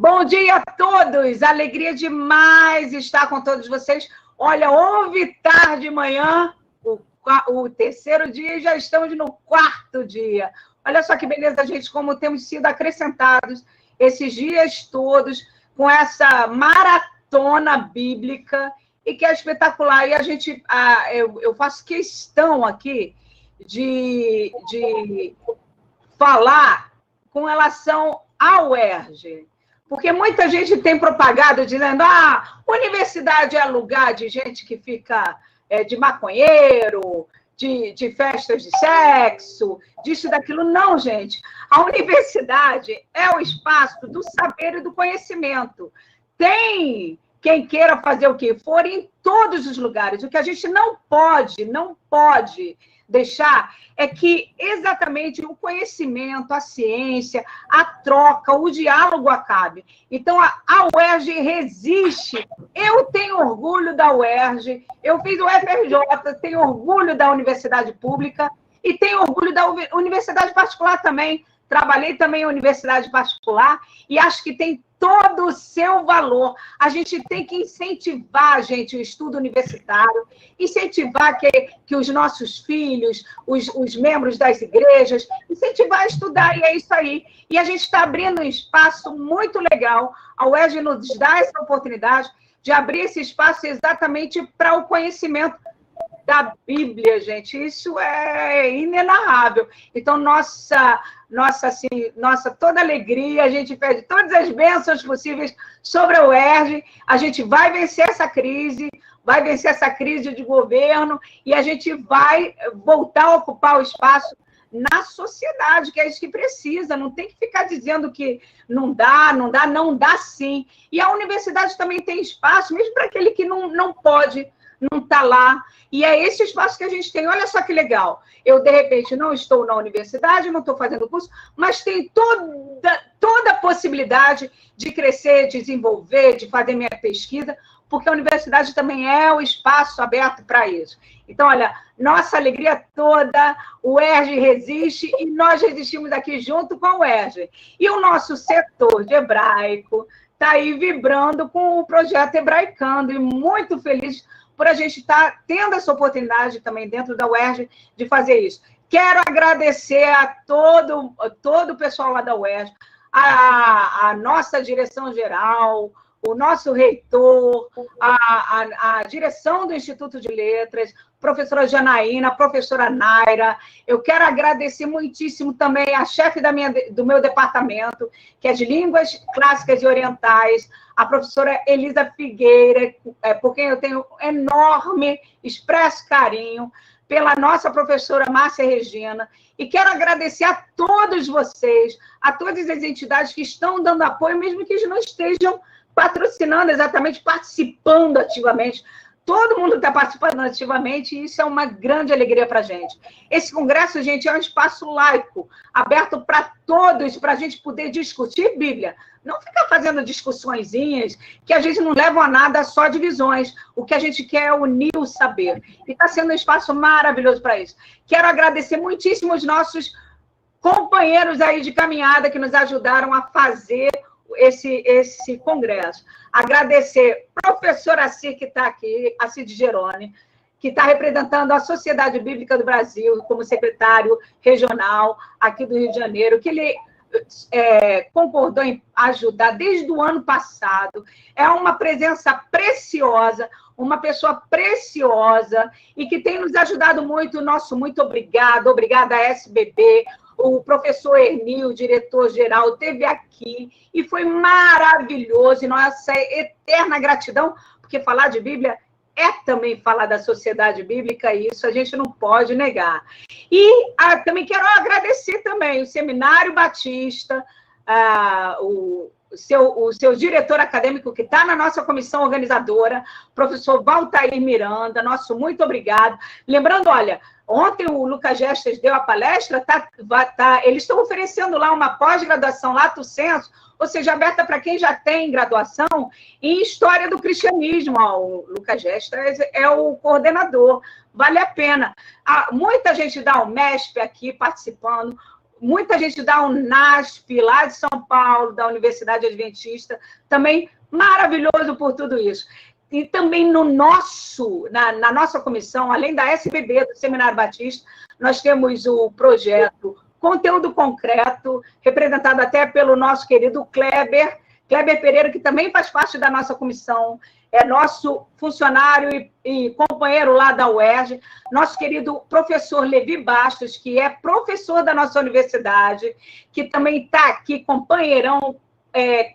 Bom dia a todos, alegria demais estar com todos vocês. Olha, houve tarde de manhã, o terceiro dia e já estamos no quarto dia. Olha só que beleza, gente, como temos sido acrescentados esses dias todos com essa maratona bíblica e que é espetacular. E a gente, eu faço questão aqui de falar com relação ao UERJ. Porque muita gente tem propagado dizendo universidade é lugar de gente que fica de maconheiro, de festas de sexo, disso e daquilo. Não, gente. A universidade é o espaço do saber e do conhecimento. Tem quem queira fazer o que for em todos os lugares. O que a gente não pode deixar é que exatamente o conhecimento, a ciência, a troca, o diálogo acabe. Então, a UERJ resiste. Eu tenho orgulho da UERJ, eu fiz o FRJ, tenho orgulho da universidade pública e tenho orgulho da universidade particular também. Trabalhei também em universidade particular e acho que tem todo o seu valor. A gente tem que incentivar, gente, o estudo universitário, incentivar que os nossos filhos, os membros das igrejas, incentivar a estudar, e é isso aí. E a gente está abrindo um espaço muito legal. A UERJ nos dá essa oportunidade de abrir esse espaço exatamente para o conhecimento da Bíblia, gente. Isso é inenarrável. Então, nossa toda alegria, a gente pede todas as bênçãos possíveis sobre a UERJ, a gente vai vencer essa crise de governo, e a gente vai voltar a ocupar o espaço na sociedade, que é isso que precisa, não tem que ficar dizendo que não dá sim. E a universidade também tem espaço, mesmo para aquele que não pode, não está lá. E é esse espaço que a gente tem. Olha só que legal. Eu, de repente, não estou na universidade, não estou fazendo curso, mas tenho toda a possibilidade de crescer, desenvolver, de fazer minha pesquisa, porque a universidade também é o espaço aberto para isso. Então, olha, nossa alegria toda, o UERJ resiste e nós resistimos aqui junto com o UERJ. E o nosso setor de hebraico está aí vibrando com o projeto Hebraicando, e muito feliz por a gente estar tendo essa oportunidade também dentro da UERJ de fazer isso. Quero agradecer a todo o pessoal lá da UERJ, a nossa direção geral, o nosso reitor, a direção do Instituto de Letras, professora Janaína, professora Naira. Eu quero agradecer muitíssimo também a chefe do meu departamento, que é de Línguas Clássicas e Orientais, a professora Elisa Figueira, por quem eu tenho enorme, expresso carinho, pela nossa professora Márcia Regina, e quero agradecer a todos vocês, a todas as entidades que estão dando apoio, mesmo que eles não estejam patrocinando exatamente, participando ativamente. Todo mundo está participando ativamente e isso é uma grande alegria para a gente. Esse congresso, gente, é um espaço laico, aberto para todos, para a gente poder discutir Bíblia. Não ficar fazendo discussõezinhas que a gente não levam a nada, só divisões. O que a gente quer é unir o saber. E está sendo um espaço maravilhoso para isso. Quero agradecer muitíssimo os nossos companheiros aí de caminhada que nos ajudaram a fazer esse congresso. Agradecer a professora Cir, que está aqui, a Cid Geroni, que está representando a Sociedade Bíblica do Brasil como secretário regional aqui do Rio de Janeiro, que ele concordou em ajudar desde o ano passado. É uma presença preciosa, uma pessoa preciosa e que tem nos ajudado muito. Nosso muito obrigada à SBB. O professor Ernil, diretor-geral, esteve aqui e foi maravilhoso. E nossa eterna gratidão, porque falar de Bíblia é também falar da sociedade bíblica, e isso a gente não pode negar. E também quero agradecer também o Seminário Batista, o seu diretor acadêmico, que está na nossa comissão organizadora, professor Valtair Miranda, nosso muito obrigado. Lembrando, olha, ontem o Lucas Gestas deu a palestra, eles estão oferecendo lá uma pós-graduação, Lato Sensu, ou seja, aberta para quem já tem graduação em História do Cristianismo. O Lucas Gestas é o coordenador, vale a pena. Muita gente da UMESP aqui participando, muita gente da UNASP, lá de São Paulo, da Universidade Adventista, também maravilhoso por tudo isso. E também na nossa comissão, além da SBB, do Seminário Batista, nós temos o projeto Conteúdo Concreto, representado até pelo nosso querido Kleber Pereira, que também faz parte da nossa comissão, é nosso funcionário e companheiro lá da UERJ, nosso querido professor Levi Bastos, que é professor da nossa universidade, que também está aqui, companheirão,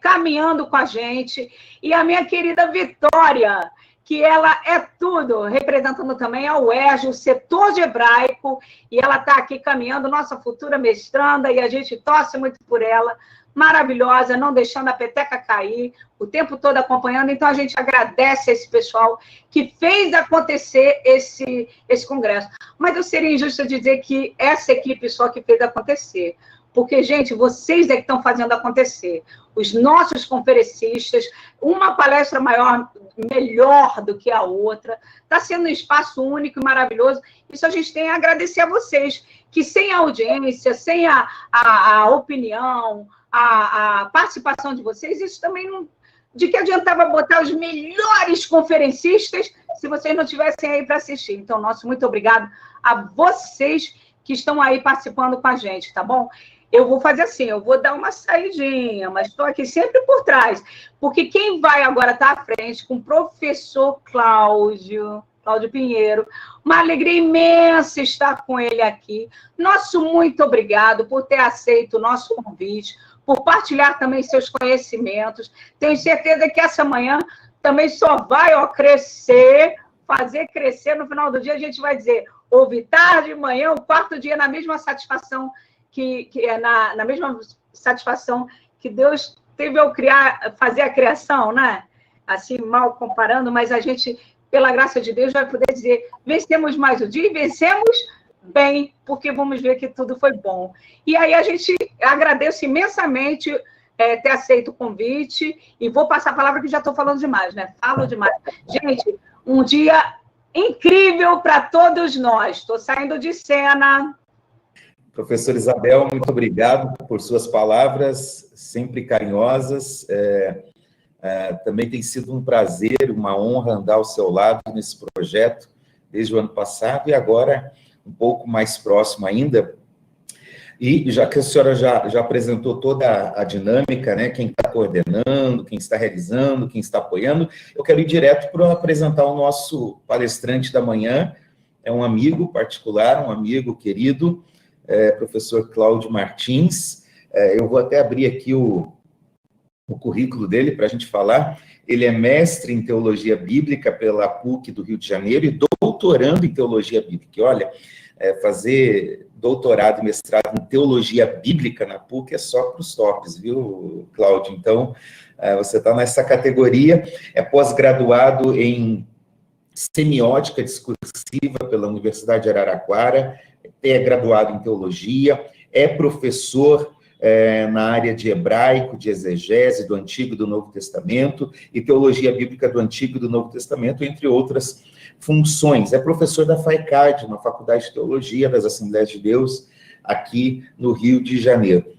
caminhando com a gente, e a minha querida Vitória, que ela é tudo, representando também a UERJ, o setor de hebraico, e ela está aqui caminhando, nossa futura mestranda, e a gente torce muito por ela, maravilhosa, não deixando a peteca cair, o tempo todo acompanhando, então a gente agradece a esse pessoal que fez acontecer esse congresso. Mas eu seria injusta dizer que essa equipe só que fez acontecer, porque, gente, vocês é que estão fazendo acontecer. Os nossos conferencistas, uma palestra melhor do que a outra, está sendo um espaço único e maravilhoso. Isso a gente tem a agradecer a vocês, que sem a audiência, sem a opinião, a participação de vocês, isso também não... De que adiantava botar os melhores conferencistas se vocês não estivessem aí para assistir? Então, nosso muito obrigado a vocês que estão aí participando com a gente, tá bom? Eu vou fazer assim, eu vou dar uma saidinha, mas estou aqui sempre por trás, porque quem vai agora estar à frente com o professor Cláudio Pinheiro, uma alegria imensa estar com ele aqui. Nosso muito obrigado por ter aceito o nosso convite, por partilhar também seus conhecimentos. Tenho certeza que essa manhã também só vai crescer, fazer crescer. No final do dia a gente vai dizer, houve tarde, manhã, o quarto dia na mesma satisfação que é na mesma satisfação que Deus teve ao fazer a criação, né? Assim, mal comparando, mas a gente, pela graça de Deus, vai poder dizer, vencemos mais o dia e vencemos bem, porque vamos ver que tudo foi bom. E aí a gente agradece imensamente ter aceito o convite, e vou passar a palavra que já estou falando demais, né? Falo demais. Gente, um dia incrível para todos nós. Estou saindo de cena. Professora Isabel, muito obrigado por suas palavras, sempre carinhosas. Também tem sido um prazer, uma honra andar ao seu lado nesse projeto, desde o ano passado, e agora um pouco mais próximo ainda. E já que a senhora já apresentou toda a dinâmica, né, quem está coordenando, quem está realizando, quem está apoiando, eu quero ir direto para apresentar o nosso palestrante da manhã, é um amigo particular, um amigo querido, professor Cláudio Martins. Eu vou até abrir aqui o currículo dele para a gente falar. Ele é mestre em Teologia Bíblica pela PUC do Rio de Janeiro e doutorando em Teologia Bíblica. E olha, fazer doutorado e mestrado em Teologia Bíblica na PUC é só para os tops, viu, Cláudio? Então, você está nessa categoria. É pós-graduado em Semiótica Discursiva pela Universidade de Araraquara, é graduado em Teologia, é professor na área de hebraico, de exegese do Antigo e do Novo Testamento, e Teologia Bíblica do Antigo e do Novo Testamento, entre outras funções. É professor da FAICAD, uma faculdade de teologia das Assembleias de Deus, aqui no Rio de Janeiro.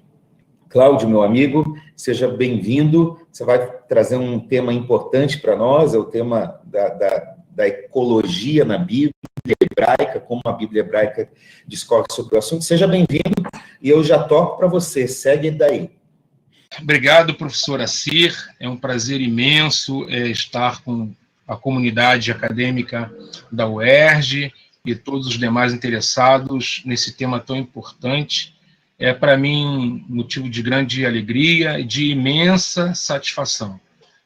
Cláudio, meu amigo, seja bem-vindo. Você vai trazer um tema importante para nós, é o tema da ecologia na Bíblia hebraica, como a Bíblia hebraica discorre sobre o assunto. Seja bem-vindo, e eu já toco para você. Segue daí. Obrigado, professor Assir. É um prazer imenso estar com a comunidade acadêmica da UERJ e todos os demais interessados nesse tema tão importante. É, para mim, motivo de grande alegria e de imensa satisfação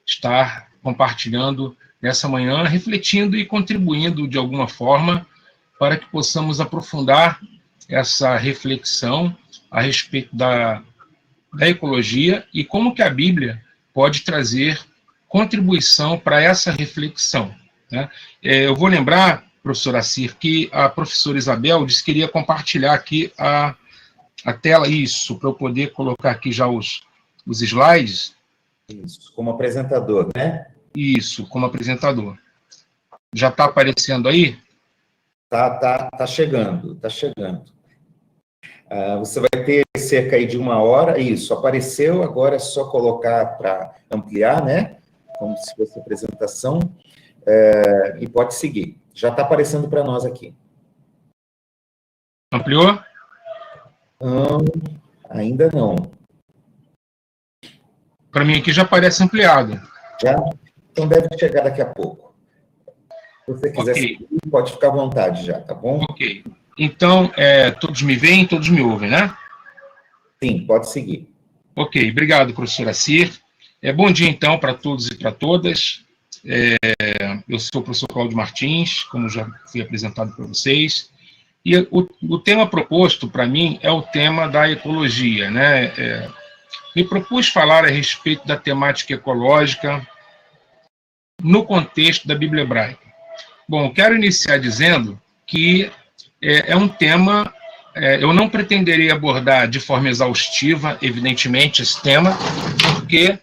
estar compartilhando nessa manhã, refletindo e contribuindo de alguma forma para que possamos aprofundar essa reflexão a respeito da ecologia e como que a Bíblia pode trazer contribuição para essa reflexão, né? Eu vou lembrar, professor Assir, que a professora Isabel disse que iria compartilhar aqui a tela, isso, para eu poder colocar aqui já os slides. Isso, como apresentador, né? Isso, como apresentador. Já está aparecendo aí? Tá chegando, tá chegando. Você vai ter cerca aí de 1 hora. Isso, apareceu, agora é só colocar para ampliar, né? Como se fosse apresentação. E pode seguir. Já está aparecendo para nós aqui. Ampliou? Ainda não. Para mim aqui já aparece ampliado. Já? Então deve chegar daqui a pouco. Se você quiser seguir, pode ficar à vontade já, tá bom? Ok. Então, todos me veem, todos me ouvem, né? Sim, pode seguir. Ok, obrigado, professor Assir. Bom dia, então, para todos e para todas. Eu sou o professor Cláudio Martins, como já fui apresentado para vocês. E o tema proposto para mim é o tema da ecologia, né? Me propus falar a respeito da temática ecológica no contexto da Bíblia Hebraica. Bom, quero iniciar dizendo que é um tema, eu não pretenderei abordar de forma exaustiva, evidentemente, esse tema, porque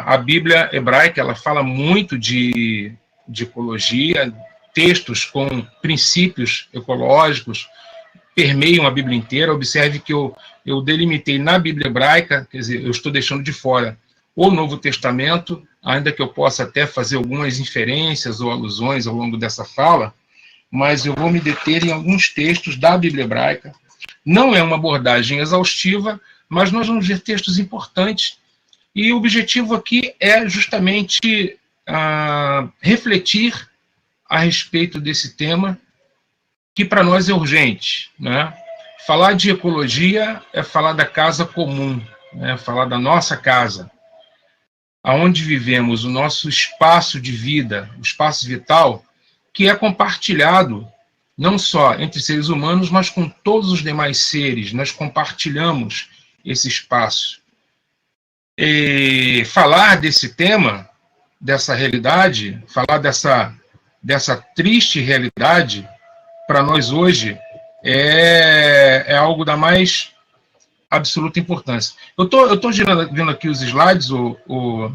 a Bíblia Hebraica ela fala muito de ecologia, textos com princípios ecológicos permeiam a Bíblia inteira. Observe que eu delimitei na Bíblia Hebraica, quer dizer, eu estou deixando de fora o Novo Testamento, ainda que eu possa até fazer algumas inferências ou alusões ao longo dessa fala, mas eu vou me deter em alguns textos da Bíblia Hebraica. Não é uma abordagem exaustiva, mas nós vamos ver textos importantes, e o objetivo aqui é justamente refletir a respeito desse tema, que para nós é urgente, né? Falar de ecologia é falar da casa comum, né? Falar da nossa casa, aonde vivemos, o nosso espaço de vida, o espaço vital, que é compartilhado não só entre seres humanos, mas com todos os demais seres. Nós compartilhamos esse espaço. E falar desse tema, dessa realidade, falar dessa triste realidade, para nós hoje, é algo da mais absoluta importância. Eu estou vendo aqui os slides, o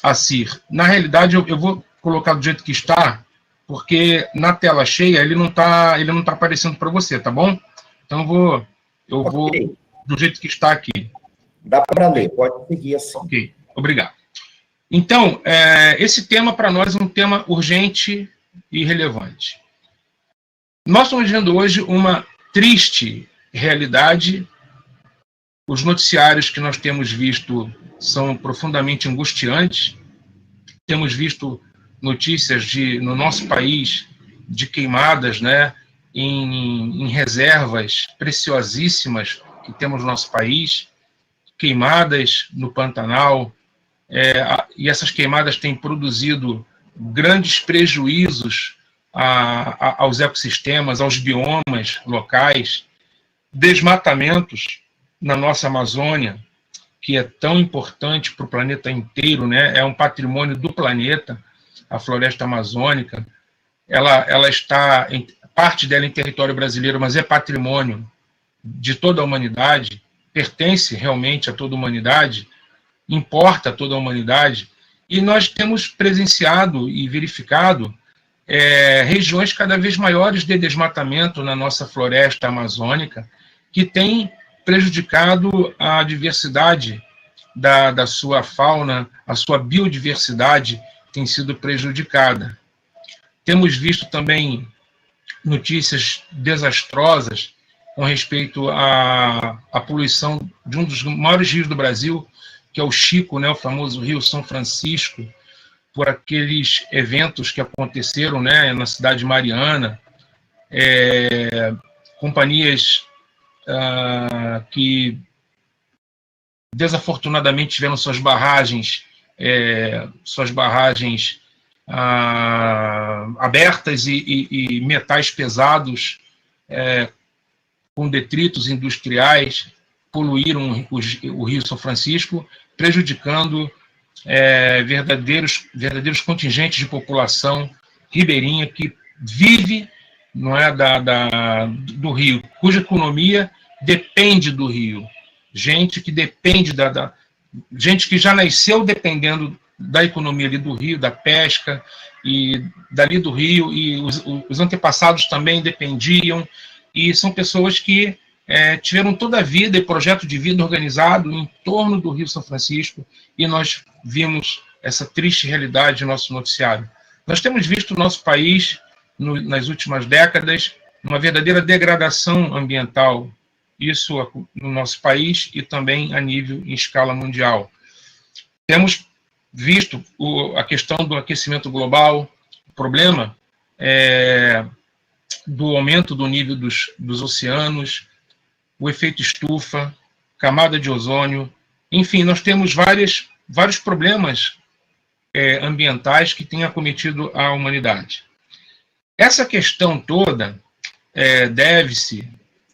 Assir. Na realidade, eu vou colocar do jeito que está, porque na tela cheia ele não tá aparecendo para você, tá bom? Então eu vou do jeito que está aqui. Dá para ler, pode seguir assim. Ok, obrigado. Então, esse tema para nós é um tema urgente e relevante. Nós estamos vendo hoje uma triste realidade. Os noticiários que nós temos visto são profundamente angustiantes. Temos visto notícias no nosso país de queimadas, né, em reservas preciosíssimas que temos no nosso país, queimadas no Pantanal, e essas queimadas têm produzido grandes prejuízos aos ecossistemas, aos biomas locais, desmatamentos na nossa Amazônia, que é tão importante para o planeta inteiro, né? É um patrimônio do planeta, a floresta amazônica. Ela está, parte dela em território brasileiro, mas é patrimônio de toda a humanidade, pertence realmente a toda a humanidade, importa a toda a humanidade, e nós temos presenciado e verificado regiões cada vez maiores de desmatamento na nossa floresta amazônica, que tem prejudicado a diversidade da sua fauna, a sua biodiversidade tem sido prejudicada. Temos visto também notícias desastrosas com respeito à poluição de um dos maiores rios do Brasil, que é o Chico, né, o famoso Rio São Francisco, por aqueles eventos que aconteceram, né, na cidade de Mariana, companhias que desafortunadamente tiveram suas barragens abertas e metais pesados com detritos industriais poluíram o Rio São Francisco, prejudicando verdadeiros contingentes de população ribeirinha que vive, não é, do rio, cuja economia depende do rio. Gente que depende gente que já nasceu dependendo da economia ali do rio, da pesca, e dali do rio, e os antepassados também dependiam, e são pessoas que tiveram toda a vida e projeto de vida organizado em torno do Rio São Francisco, e nós vimos essa triste realidade no nosso noticiário. Nós temos visto o nosso país, nas últimas décadas, uma verdadeira degradação ambiental, isso no nosso país e também a nível em escala mundial. Temos visto a questão do aquecimento global, o problema do aumento do nível dos oceanos, o efeito estufa, camada de ozônio, enfim, nós temos vários problemas ambientais que têm acometido a humanidade. Essa questão toda deve-se,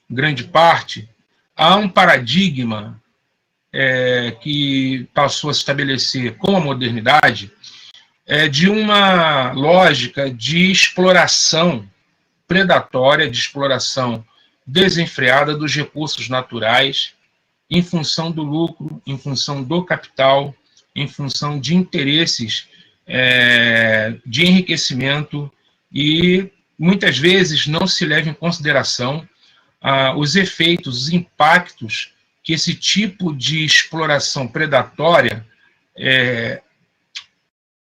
grande parte, a um paradigma que passou a se estabelecer com a modernidade, de uma lógica de exploração predatória, de exploração desenfreada dos recursos naturais, em função do lucro, em função do capital, em função de interesses de enriquecimento, e muitas vezes não se leva em consideração os efeitos, os impactos que esse tipo de exploração predatória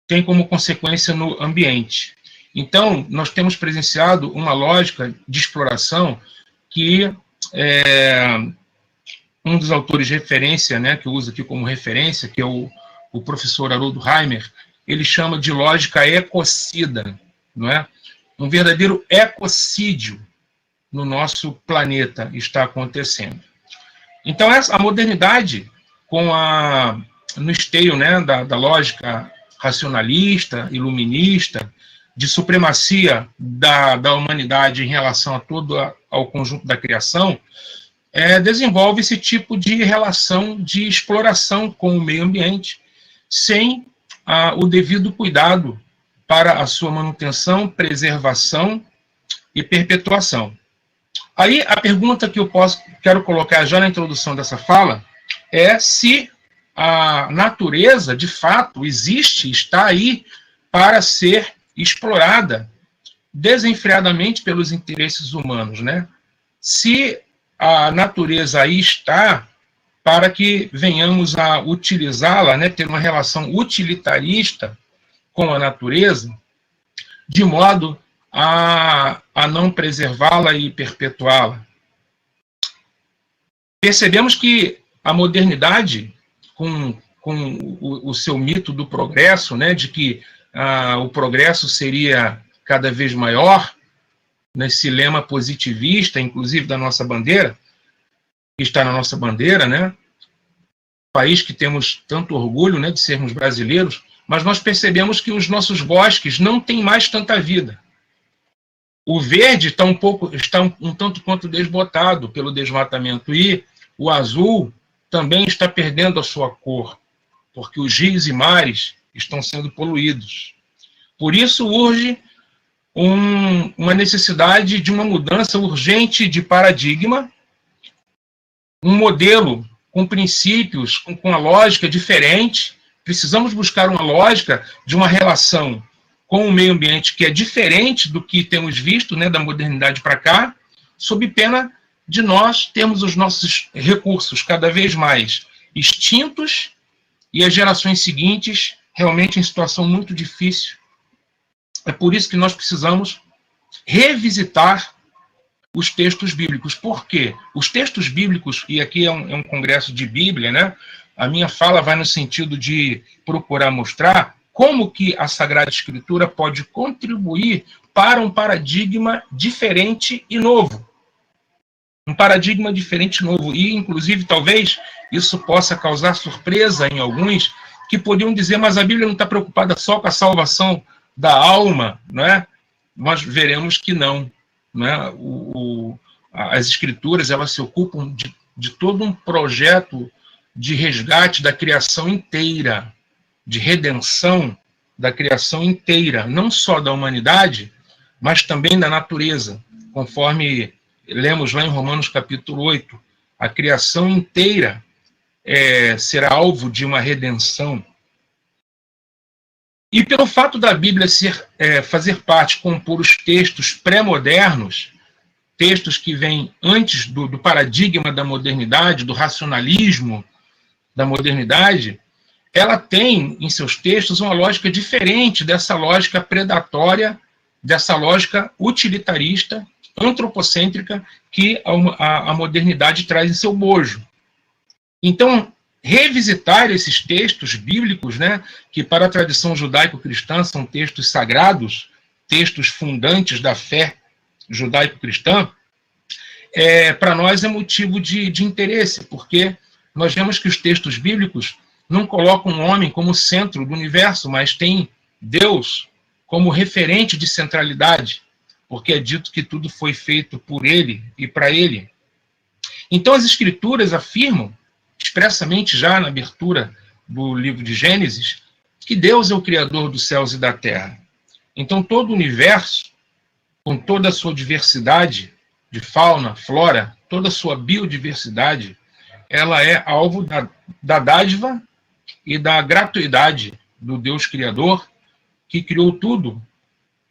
tem como consequência no ambiente. Então, nós temos presenciado uma lógica de exploração que um dos autores de referência, né, que eu uso aqui como referência, que é o professor Haroldo Heimer, ele chama de lógica ecocida, não é? Um verdadeiro ecocídio no nosso planeta está acontecendo. Então, a modernidade, no esteio, né, da lógica racionalista, iluminista, de supremacia da humanidade em relação a todo ao conjunto da criação, desenvolve esse tipo de relação de exploração com o meio ambiente, sem o devido cuidado para a sua manutenção, preservação e perpetuação. Aí, a pergunta que eu quero colocar já na introdução dessa fala é se a natureza, de fato, existe, está aí para ser explorada desenfreadamente pelos interesses humanos, né? Se a natureza aí está para que venhamos a utilizá-la, né, ter uma relação utilitarista com a natureza, de modo a não preservá-la e perpetuá-la. Percebemos que a modernidade, com o seu mito do progresso, né, de que o progresso seria cada vez maior, nesse lema positivista, inclusive da nossa bandeira, que está na nossa bandeira, né? País que temos tanto orgulho, né, de sermos brasileiros, mas nós percebemos que os nossos bosques não têm mais tanta vida. O verde está um tanto quanto desbotado pelo desmatamento, e o azul também está perdendo a sua cor, porque os rios e mares estão sendo poluídos. Por isso urge uma necessidade de uma mudança urgente de paradigma, um modelo com princípios, com uma lógica diferente. Precisamos buscar uma lógica de uma relação com o meio ambiente que é diferente do que temos visto, né, da modernidade para cá, sob pena de nós termos os nossos recursos cada vez mais extintos e as gerações seguintes realmente em situação muito difícil. É por isso que nós precisamos revisitar os textos bíblicos. Por quê? Os textos bíblicos, e aqui é um congresso de Bíblia, né? A minha fala vai no sentido de procurar mostrar como que a Sagrada Escritura pode contribuir para um paradigma diferente e novo. Um paradigma diferente e novo. E, inclusive, talvez isso possa causar surpresa em alguns que poderiam dizer, mas a Bíblia não está preocupada só com a salvação da alma, não é? Nós veremos que não. Não é? As Escrituras, elas se ocupam de todo um projeto de resgate da criação inteira, de redenção da criação inteira, não só da humanidade, mas também da natureza, conforme lemos lá em Romanos capítulo 8, a criação inteira será alvo de uma redenção. E pelo fato da Bíblia fazer parte, compor os textos pré-modernos, textos que vêm antes do paradigma da modernidade, do racionalismo da modernidade, ela tem em seus textos uma lógica diferente dessa lógica predatória, dessa lógica utilitarista, antropocêntrica, que a modernidade traz em seu bojo. Então, revisitar esses textos bíblicos, né, que para a tradição judaico-cristã são textos sagrados, textos fundantes da fé judaico-cristã, para nós é motivo de interesse, porque nós vemos que os textos bíblicos não colocam o homem como centro do universo, mas tem Deus como referente de centralidade, porque é dito que tudo foi feito por ele e para ele. Então as Escrituras afirmam, expressamente já na abertura do livro de Gênesis, que Deus é o Criador dos céus e da terra. Então todo o universo, com toda a sua diversidade de fauna, flora, toda a sua biodiversidade, ela é alvo da dádiva e da gratuidade do Deus Criador, que criou tudo,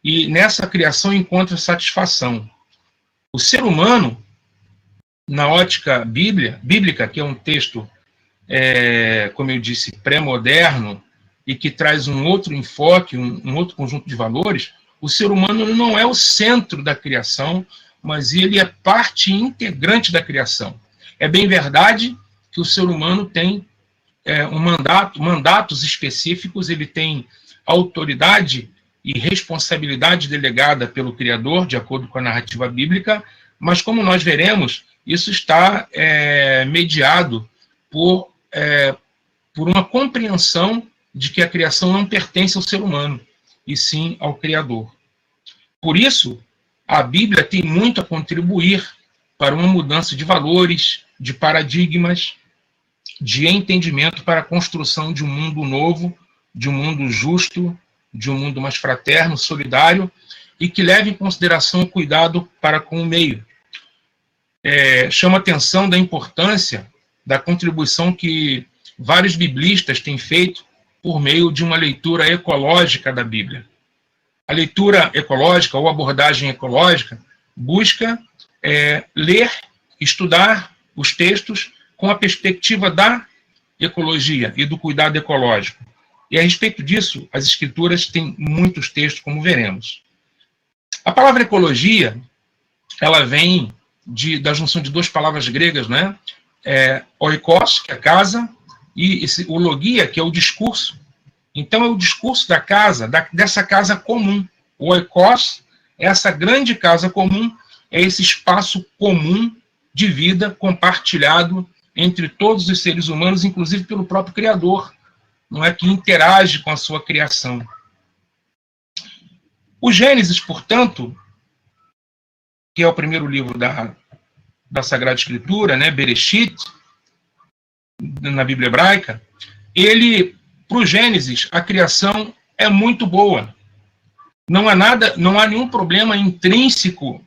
e nessa criação encontra satisfação. O ser humano, na ótica bíblica, que é um texto, como eu disse, pré-moderno, e que traz um outro enfoque, um outro conjunto de valores, o ser humano não é o centro da criação, mas ele é parte integrante da criação. É bem verdade que o ser humano tem mandatos específicos, ele tem autoridade e responsabilidade delegada pelo Criador, de acordo com a narrativa bíblica, mas como nós veremos, isso está mediado por uma compreensão de que a criação não pertence ao ser humano, e sim ao Criador. Por isso, a Bíblia tem muito a contribuir para uma mudança de valores, de paradigmas, de entendimento para a construção de um mundo novo, de um mundo justo, de um mundo mais fraterno, solidário, e que leve em consideração o cuidado para com o meio. Chama atenção da importância da contribuição que vários biblistas têm feito por meio de uma leitura ecológica da Bíblia. A leitura ecológica ou abordagem ecológica busca ler, estudar os textos com a perspectiva da ecologia e do cuidado ecológico. E a respeito disso, as Escrituras têm muitos textos, como veremos. A palavra ecologia, ela vem da junção de duas palavras gregas, né? Oikos, que é a casa, e o logia, que é o discurso. Então, é o discurso da casa, dessa casa comum. O oikos é essa grande casa comum, é esse espaço comum de vida compartilhado entre todos os seres humanos, inclusive pelo próprio Criador, não é, que interage com a sua criação. O Gênesis, portanto, que é o primeiro livro da Sagrada Escritura, né, Bereshit, na Bíblia hebraica, para o Gênesis, a criação é muito boa. Não há nenhum problema intrínseco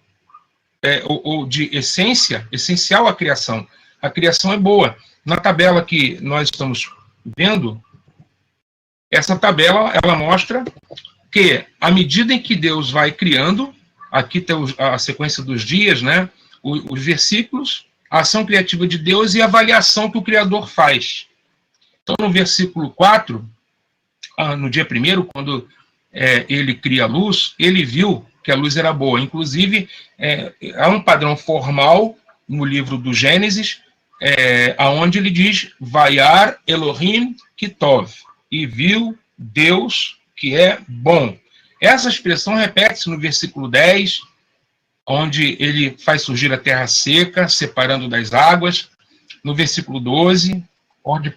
ou de essencial à criação. A criação é boa. Na tabela que nós estamos vendo, essa tabela ela mostra que, à medida em que Deus vai criando, aqui tem a sequência dos dias, né, os versículos, a ação criativa de Deus e a avaliação que o Criador faz. Então, no versículo 4, no dia 1º, quando ele cria a luz, ele viu que a luz era boa. Inclusive, há um padrão formal no livro do Gênesis, onde ele diz, Vayar Elohim Kitov, e viu Deus que é bom. Essa expressão repete-se no versículo 10, onde ele faz surgir a terra seca, separando das águas. No versículo 12, onde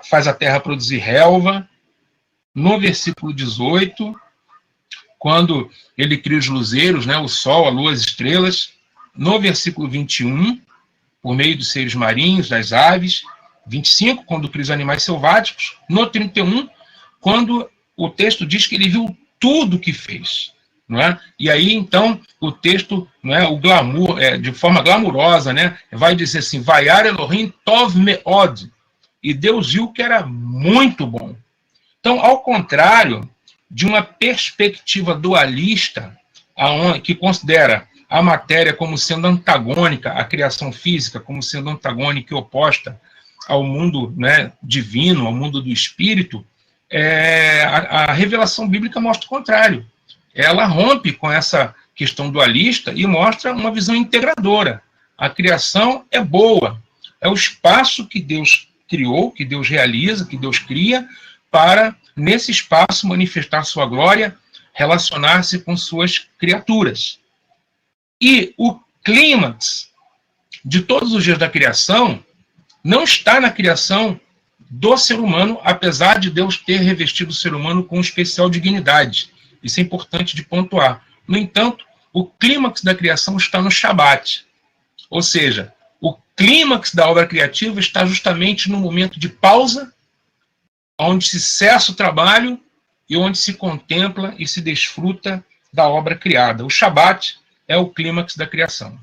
faz a terra produzir relva. No versículo 18, quando ele cria os luzeiros, né, o sol, a lua, as estrelas. No versículo 21, por meio dos seres marinhos, das aves. 25, quando cria os animais selváticos. No 31, quando o texto diz que ele viu tudo que fez. Não é? E aí, então, o texto, não é, o glamour, de forma glamurosa, né, vai dizer assim, Vayar Elohim Tov Meod, e Deus viu que era muito bom. Então, ao contrário de uma perspectiva dualista, que considera a matéria como sendo antagônica, a criação física como sendo antagônica e oposta ao mundo, né, divino, ao mundo do espírito, a revelação bíblica mostra o contrário. Ela rompe com essa questão dualista e mostra uma visão integradora. A criação é boa, é o espaço que Deus criou, que Deus realiza, que Deus cria, para, nesse espaço, manifestar sua glória, relacionar-se com suas criaturas. E o clímax de todos os dias da criação não está na criação do ser humano, apesar de Deus ter revestido o ser humano com especial dignidade. Isso é importante de pontuar. No entanto, o clímax da criação está no Shabat. Ou seja, o clímax da obra criativa está justamente no momento de pausa, onde se cessa o trabalho e onde se contempla e se desfruta da obra criada. O Shabat é o clímax da criação.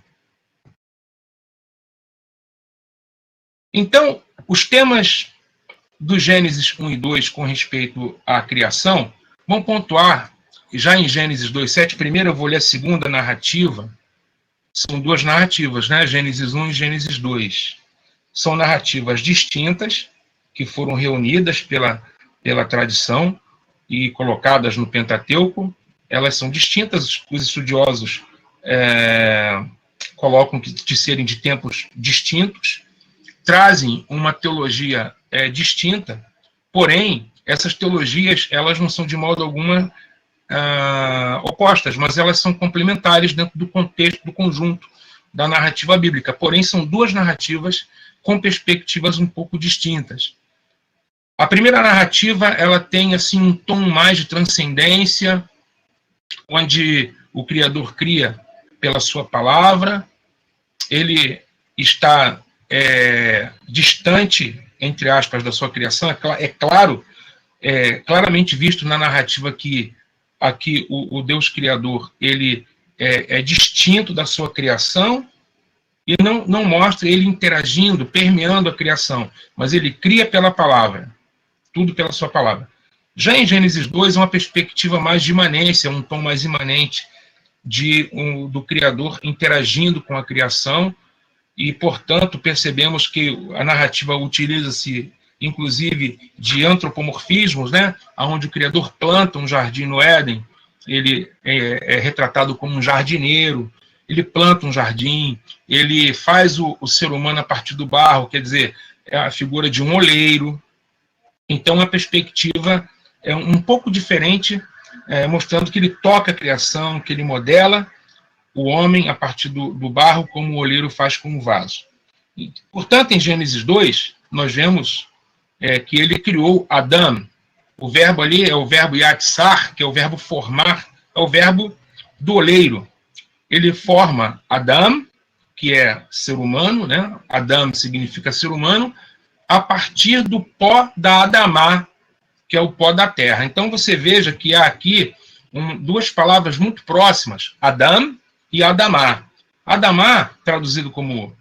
Então, os temas do Gênesis 1 e 2 com respeito à criação vão pontuar, já em Gênesis 2:7, primeiro eu vou ler a segunda narrativa. São duas narrativas, né? Gênesis 1 e Gênesis 2. São narrativas distintas, que foram reunidas pela tradição e colocadas no Pentateuco. Elas são distintas, os estudiosos colocam de serem de tempos distintos, trazem uma teologia distinta, porém, essas teologias elas não são de modo alguma opostas, mas elas são complementares dentro do contexto, do conjunto da narrativa bíblica. Porém, são duas narrativas com perspectivas um pouco distintas. A primeira narrativa ela tem assim um tom mais de transcendência, onde o Criador cria pela sua palavra, ele está distante, entre aspas, da sua criação. Claramente visto na narrativa que aqui o Deus Criador ele é distinto da sua criação e não mostra ele interagindo, permeando a criação, mas ele cria pela palavra, tudo pela sua palavra. Já em Gênesis 2 é uma perspectiva mais de imanência, um tom mais imanente do Criador interagindo com a criação, e, portanto, percebemos que a narrativa utiliza-se, inclusive, de antropomorfismos, né? Onde o Criador planta um jardim no Éden, ele é retratado como um jardineiro, ele planta um jardim, ele faz o ser humano a partir do barro, quer dizer, é a figura de um oleiro. Então, a perspectiva é um pouco diferente, mostrando que ele toca a criação, que ele modela o homem a partir do barro, como o oleiro faz com o vaso. E, portanto, em Gênesis 2, nós vemos que ele criou Adão. O verbo ali é o verbo yatsar, que é o verbo formar, é o verbo do oleiro. Ele forma Adão, que é ser humano, né? Adão significa ser humano, a partir do pó da Adamá, que é o pó da terra. Então, você veja que há aqui duas palavras muito próximas, Adão e Adamá. Adamá, traduzido como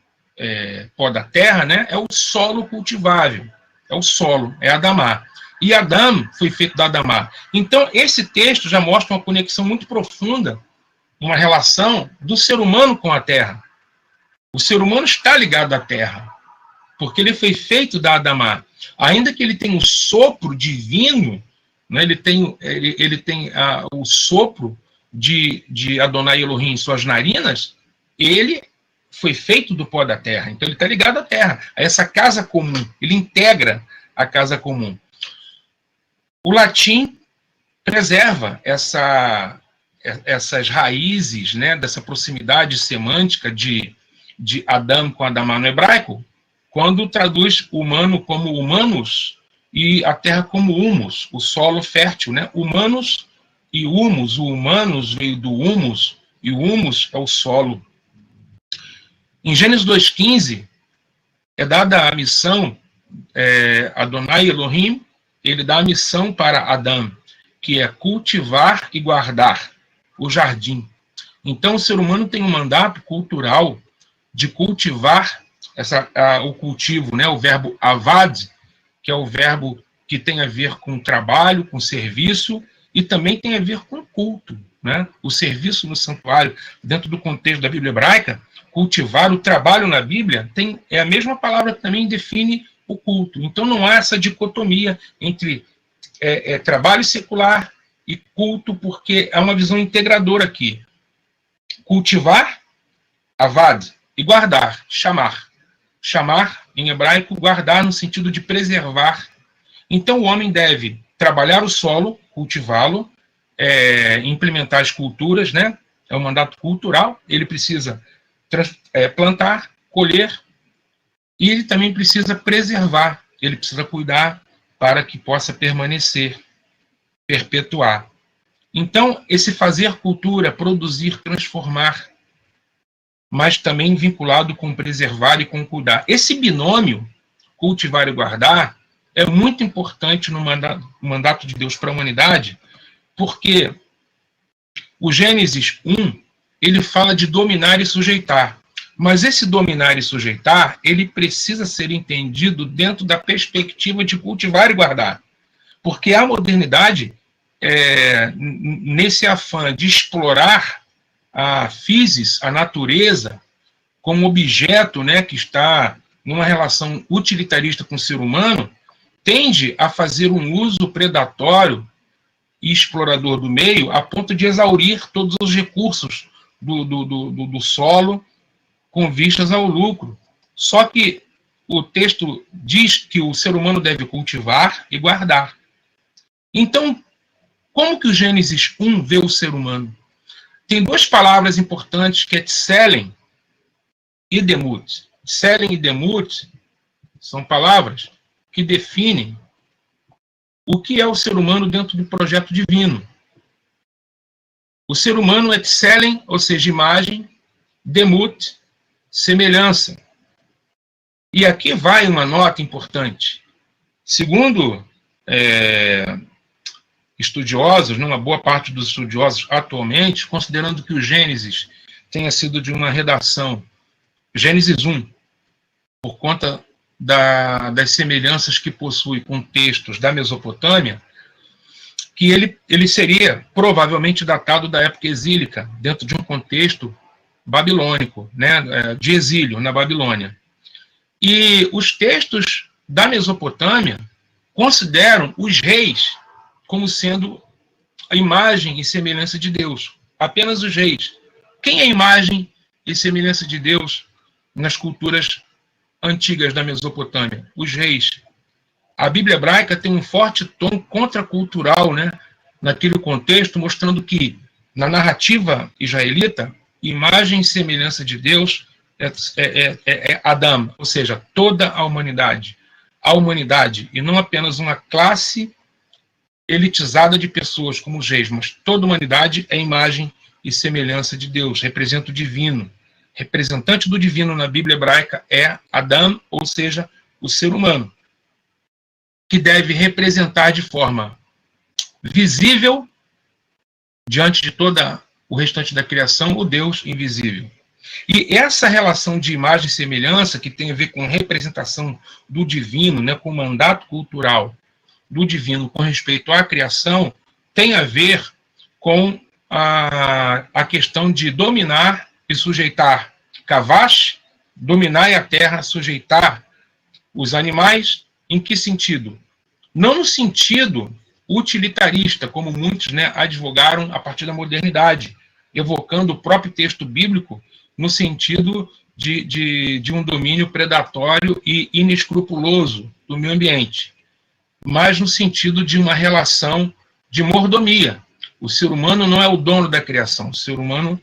pó da terra, né, é o solo cultivável, é o solo, é Adamá. E Adão foi feito da Adamá. Então, esse texto já mostra uma conexão muito profunda, uma relação do ser humano com a terra. O ser humano está ligado à terra, porque ele foi feito da Adamá. Ainda que ele tenha o sopro divino, né, ele tem o sopro de Adonai Elohim em suas narinas, ele foi feito do pó da terra. Então ele está ligado à terra, a essa casa comum. Ele integra a casa comum. O latim preserva essas raízes, né, dessa proximidade semântica de Adão com Adamá no hebraico, quando traduz o humano como humanos e a terra como humus, o solo fértil, né? Humanos e humus, o humanos veio do humus, e o humus é o solo. Em Gênesis 2,15, é dada a missão, Adonai Elohim, ele dá a missão para Adão, que é cultivar e guardar o jardim. Então, o ser humano tem um mandato cultural de cultivar o cultivo, né? O verbo avad, que é o verbo que tem a ver com trabalho, com serviço, e também tem a ver com culto. né? O serviço no santuário, dentro do contexto da Bíblia hebraica, cultivar o trabalho na Bíblia é a mesma palavra que também define o culto. Então não há essa dicotomia entre trabalho secular e culto, porque há uma visão integradora aqui. Cultivar, avad, e guardar, chamar. Chamar, em hebraico, guardar no sentido de preservar. Então o homem deve trabalhar o solo, cultivá-lo, implementar as culturas, né? É um mandato cultural. Ele precisa plantar, colher, e ele também precisa preservar, ele precisa cuidar para que possa permanecer, perpetuar. Então, esse fazer cultura, produzir, transformar, mas também vinculado com preservar e com cuidar. Esse binômio, cultivar e guardar, é muito importante no mandato de Deus para a humanidade, porque o Gênesis 1, ele fala de dominar e sujeitar. Mas esse dominar e sujeitar, ele precisa ser entendido dentro da perspectiva de cultivar e guardar. Porque a modernidade, nesse afã de explorar a physis, a natureza, como objeto, né, que está numa relação utilitarista com o ser humano, tende a fazer um uso predatório e explorador do meio a ponto de exaurir todos os recursos do solo com vistas ao lucro. Só que o texto diz que o ser humano deve cultivar e guardar. Então, como que o Gênesis 1 vê o ser humano? Tem duas palavras importantes, que é tselen e demut. Tselen e demut são palavras que definem o que é o ser humano dentro do projeto divino. O ser humano é tselen, ou seja, imagem, demut, semelhança. E aqui vai uma nota importante. Segundo estudiosos, uma boa parte dos estudiosos atualmente, considerando que o Gênesis tenha sido de uma redação, Gênesis 1, por conta das semelhanças que possui com textos da Mesopotâmia, que ele seria provavelmente datado da época exílica, dentro de um contexto babilônico, né, de exílio na Babilônia. E os textos da Mesopotâmia consideram os reis como sendo a imagem e semelhança de Deus. Apenas os reis. Quem é a imagem e semelhança de Deus nas culturas antigas da Mesopotâmia? Os reis. A Bíblia hebraica tem um forte tom contracultural, né, naquele contexto, mostrando que, na narrativa israelita, imagem e semelhança de Deus é Adão, ou seja, toda a humanidade. A humanidade, e não apenas uma classe elitizada de pessoas como os reis, mas toda a humanidade é imagem e semelhança de Deus, representa o divino. Representante do divino na Bíblia hebraica é Adão, ou seja, o ser humano, que deve representar de forma visível, diante de toda o restante da criação, o Deus invisível. E essa relação de imagem e semelhança, que tem a ver com representação do divino, né, com o mandato cultural do divino com respeito à criação, tem a ver com a questão de dominar e sujeitar Kavash, dominar a terra, sujeitar os animais. Em que sentido? Não no sentido utilitarista, como muitos, né, advogaram a partir da modernidade, evocando o próprio texto bíblico no sentido de um domínio predatório e inescrupuloso do meio ambiente, mas no sentido de uma relação de mordomia. O ser humano não é o dono da criação. O ser humano,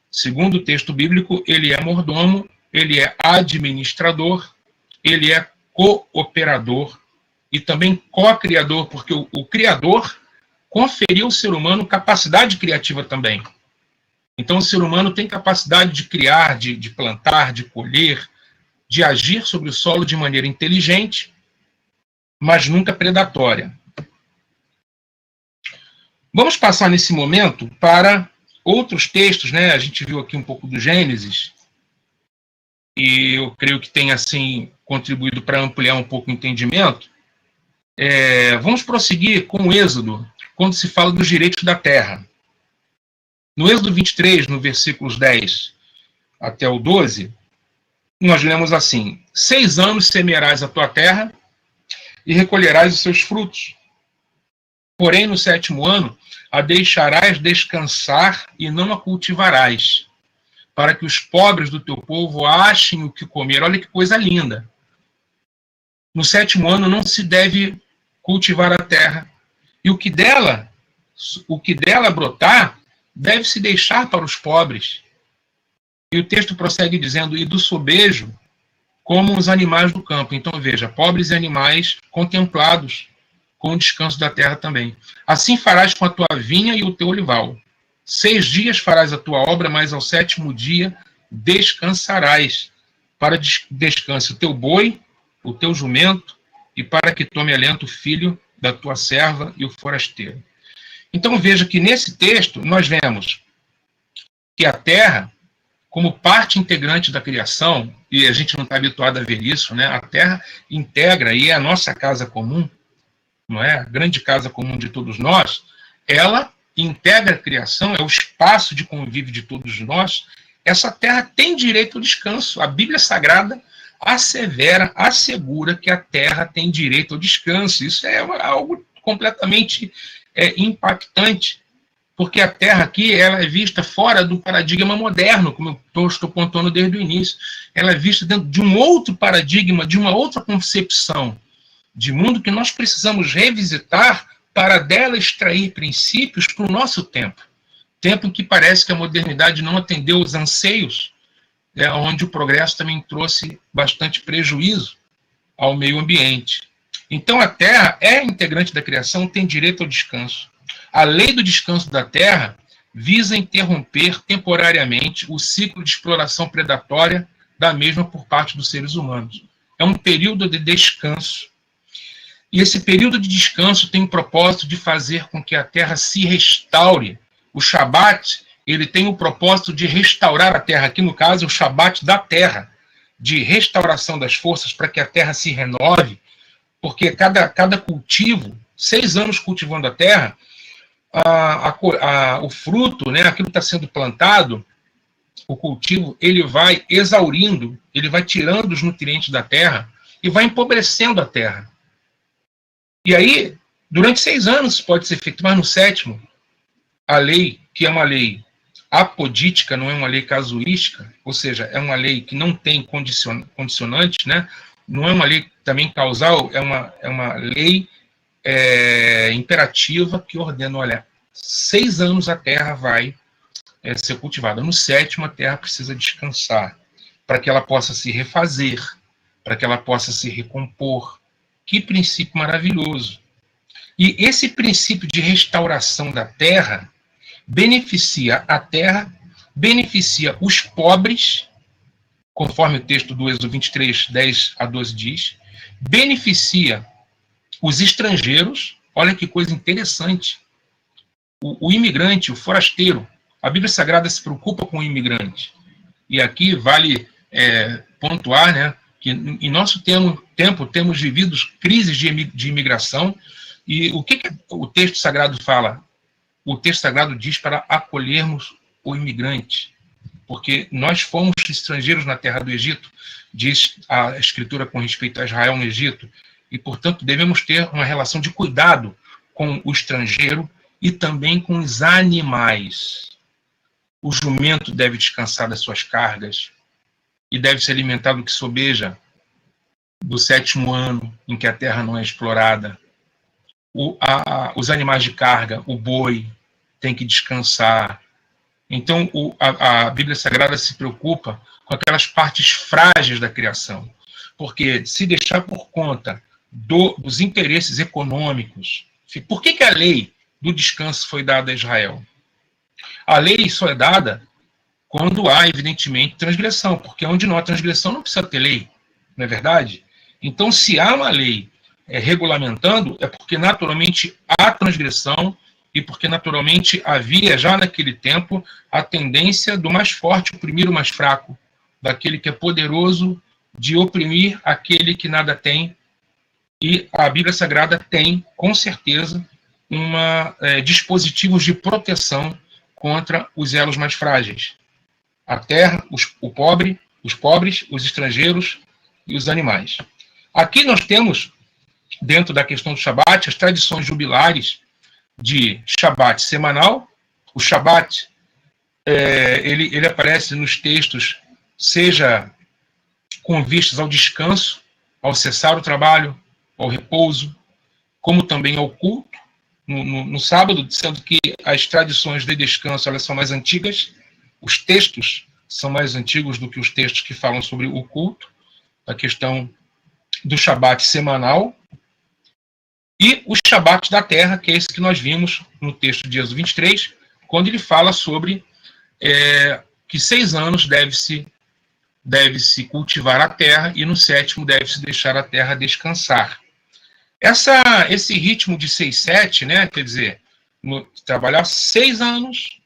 segundo o texto bíblico, ele é mordomo, ele é administrador, ele é cooperador e também co-criador, porque o Criador conferiu ao ser humano capacidade criativa também. Então, o ser humano tem capacidade de criar, de plantar, de colher, de agir sobre o solo de maneira inteligente, mas nunca predatória. Vamos passar nesse momento para outros textos, né? A gente viu aqui um pouco do Gênesis, e eu creio que tem, assim, contribuído para ampliar um pouco o entendimento. Vamos prosseguir com o Êxodo, quando se fala dos direitos da terra. No Êxodo 23, no versículos 10 até o 12, nós lemos assim: 6 anos semearás a tua terra e recolherás os seus frutos. Porém, no 7º ano, a deixarás descansar e não a cultivarás, para que os pobres do teu povo achem o que comer. Olha que coisa linda. No 7º ano não se deve cultivar a terra, e o que dela brotar deve se deixar para os pobres. E o texto prossegue dizendo: e do sobejo como os animais do campo. Então veja, pobres e animais contemplados com o descanso da terra também. Assim farás com a tua vinha e o teu olival. 6 dias farás a tua obra, mas ao 7º dia descansarás, para descanse o teu boi, o teu jumento, e para que tome alento o filho da tua serva e o forasteiro. Então veja que nesse texto nós vemos que a terra, como parte integrante da criação, e a gente não está habituado a ver isso, né? A terra integra, e é a nossa casa comum, não é? A grande casa comum de todos nós, ela integra a criação, é o espaço de convívio de todos nós. Essa terra tem direito ao descanso. A Bíblia Sagrada assevera, assegura que a terra tem direito ao descanso. Isso é algo completamente impactante, porque a terra aqui ela é vista fora do paradigma moderno, como eu estou pontuando desde o início. Ela é vista dentro de um outro paradigma, de uma outra concepção de mundo que nós precisamos revisitar para dela extrair princípios para o nosso tempo. Tempo em que parece que a modernidade não atendeu os anseios, onde o progresso também trouxe bastante prejuízo ao meio ambiente. Então a terra é integrante da criação, tem direito ao descanso. A lei do descanso da terra visa interromper temporariamente o ciclo de exploração predatória da mesma por parte dos seres humanos. É um período de descanso. E esse período de descanso tem o propósito de fazer com que a terra se restaure. O Shabat, ele tem o propósito de restaurar a terra. Aqui, no caso, é o Shabat da terra, de restauração das forças para que a terra se renove, porque cada cultivo, 6 anos cultivando a terra, o fruto, né, aquilo que está sendo plantado, o cultivo, ele vai exaurindo, ele vai tirando os nutrientes da terra e vai empobrecendo a terra. E aí, durante 6 anos pode ser feito, mas no 7º, a lei, que é uma lei apodítica, não é uma lei casuística, ou seja, é uma lei que não tem condicionantes, né? Não é uma lei também causal, é uma lei imperativa que ordena, olha, 6 anos a terra vai ser cultivada. No 7º, a terra precisa descansar, para que ela possa se refazer, para que ela possa se recompor. Que princípio maravilhoso. E esse princípio de restauração da terra beneficia a terra, beneficia os pobres, conforme o texto do Êxodo 23, 10 a 12 diz, beneficia os estrangeiros. Olha que coisa interessante. O imigrante, o forasteiro, a Bíblia Sagrada se preocupa com o imigrante. E aqui vale pontuar, né, que em nosso tempo temos vivido crises de imigração, e o que o texto sagrado fala? O texto sagrado diz para acolhermos o imigrante, porque nós fomos estrangeiros na terra do Egito, diz a Escritura com respeito a Israel no Egito, e, portanto, devemos ter uma relação de cuidado com o estrangeiro e também com os animais. O jumento deve descansar das suas cargas e deve se alimentar do que sobeja do 7º ano em que a terra não é explorada. Os animais de carga, o boi, tem que descansar. Então, a Bíblia Sagrada se preocupa com aquelas partes frágeis da criação, porque se deixar por conta dos interesses econômicos. Por que a lei do descanso foi dada a Israel? A lei só é dada quando há, evidentemente, transgressão, porque onde não há transgressão não precisa ter lei, não é verdade? Então, se há uma lei regulamentando, é porque naturalmente há transgressão e porque naturalmente havia já naquele tempo a tendência do mais forte oprimir o mais fraco, daquele que é poderoso de oprimir aquele que nada tem. E a Bíblia Sagrada tem, com certeza, dispositivos de proteção contra os elos mais frágeis. A terra, os pobres, os estrangeiros e os animais. Aqui nós temos, dentro da questão do Shabat, as tradições jubilares de Shabat semanal. O Shabat, ele aparece nos textos, seja com vistas ao descanso, ao cessar o trabalho, ao repouso, como também ao culto, no sábado, sendo que as tradições de descanso elas são mais antigas, os textos são mais antigos do que os textos que falam sobre o culto, a questão do Shabat semanal, e o Shabat da terra, que é esse que nós vimos no texto de Êxodo 23, quando ele fala sobre que 6 anos deve-se cultivar a terra e no 7º deve-se deixar a terra descansar. Esse ritmo de 6-7, né, quer dizer, trabalhar 6 anos,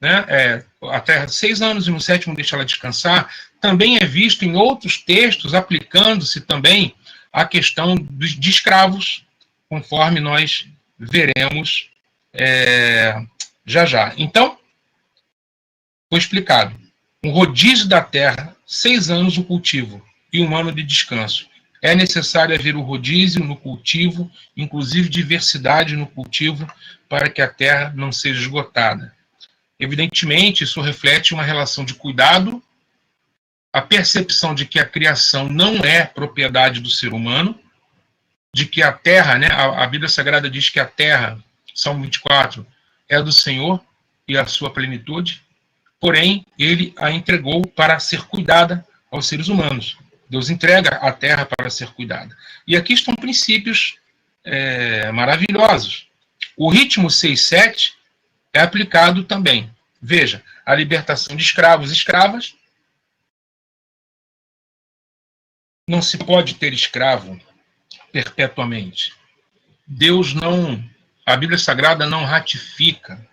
né, a terra 6 anos e no 7º deixar ela descansar, também é visto em outros textos, aplicando-se também a questão de escravos, conforme nós veremos já já. Então, foi explicado. Um rodízio da terra, 6 anos o cultivo e 1 ano de descanso. É necessário haver o rodízio no cultivo, inclusive diversidade no cultivo, para que a terra não seja esgotada. Evidentemente, isso reflete uma relação de cuidado, a percepção de que a criação não é propriedade do ser humano, de que a terra, né, a Bíblia Sagrada diz que a terra, Salmo 24, é do Senhor e a sua plenitude, porém, ele a entregou para ser cuidada aos seres humanos. Deus entrega a terra para ser cuidada. E aqui estão princípios maravilhosos. O ritmo 6-7 é aplicado também. Veja, a libertação de escravos e escravas. Não se pode ter escravo perpetuamente. A Bíblia Sagrada não ratifica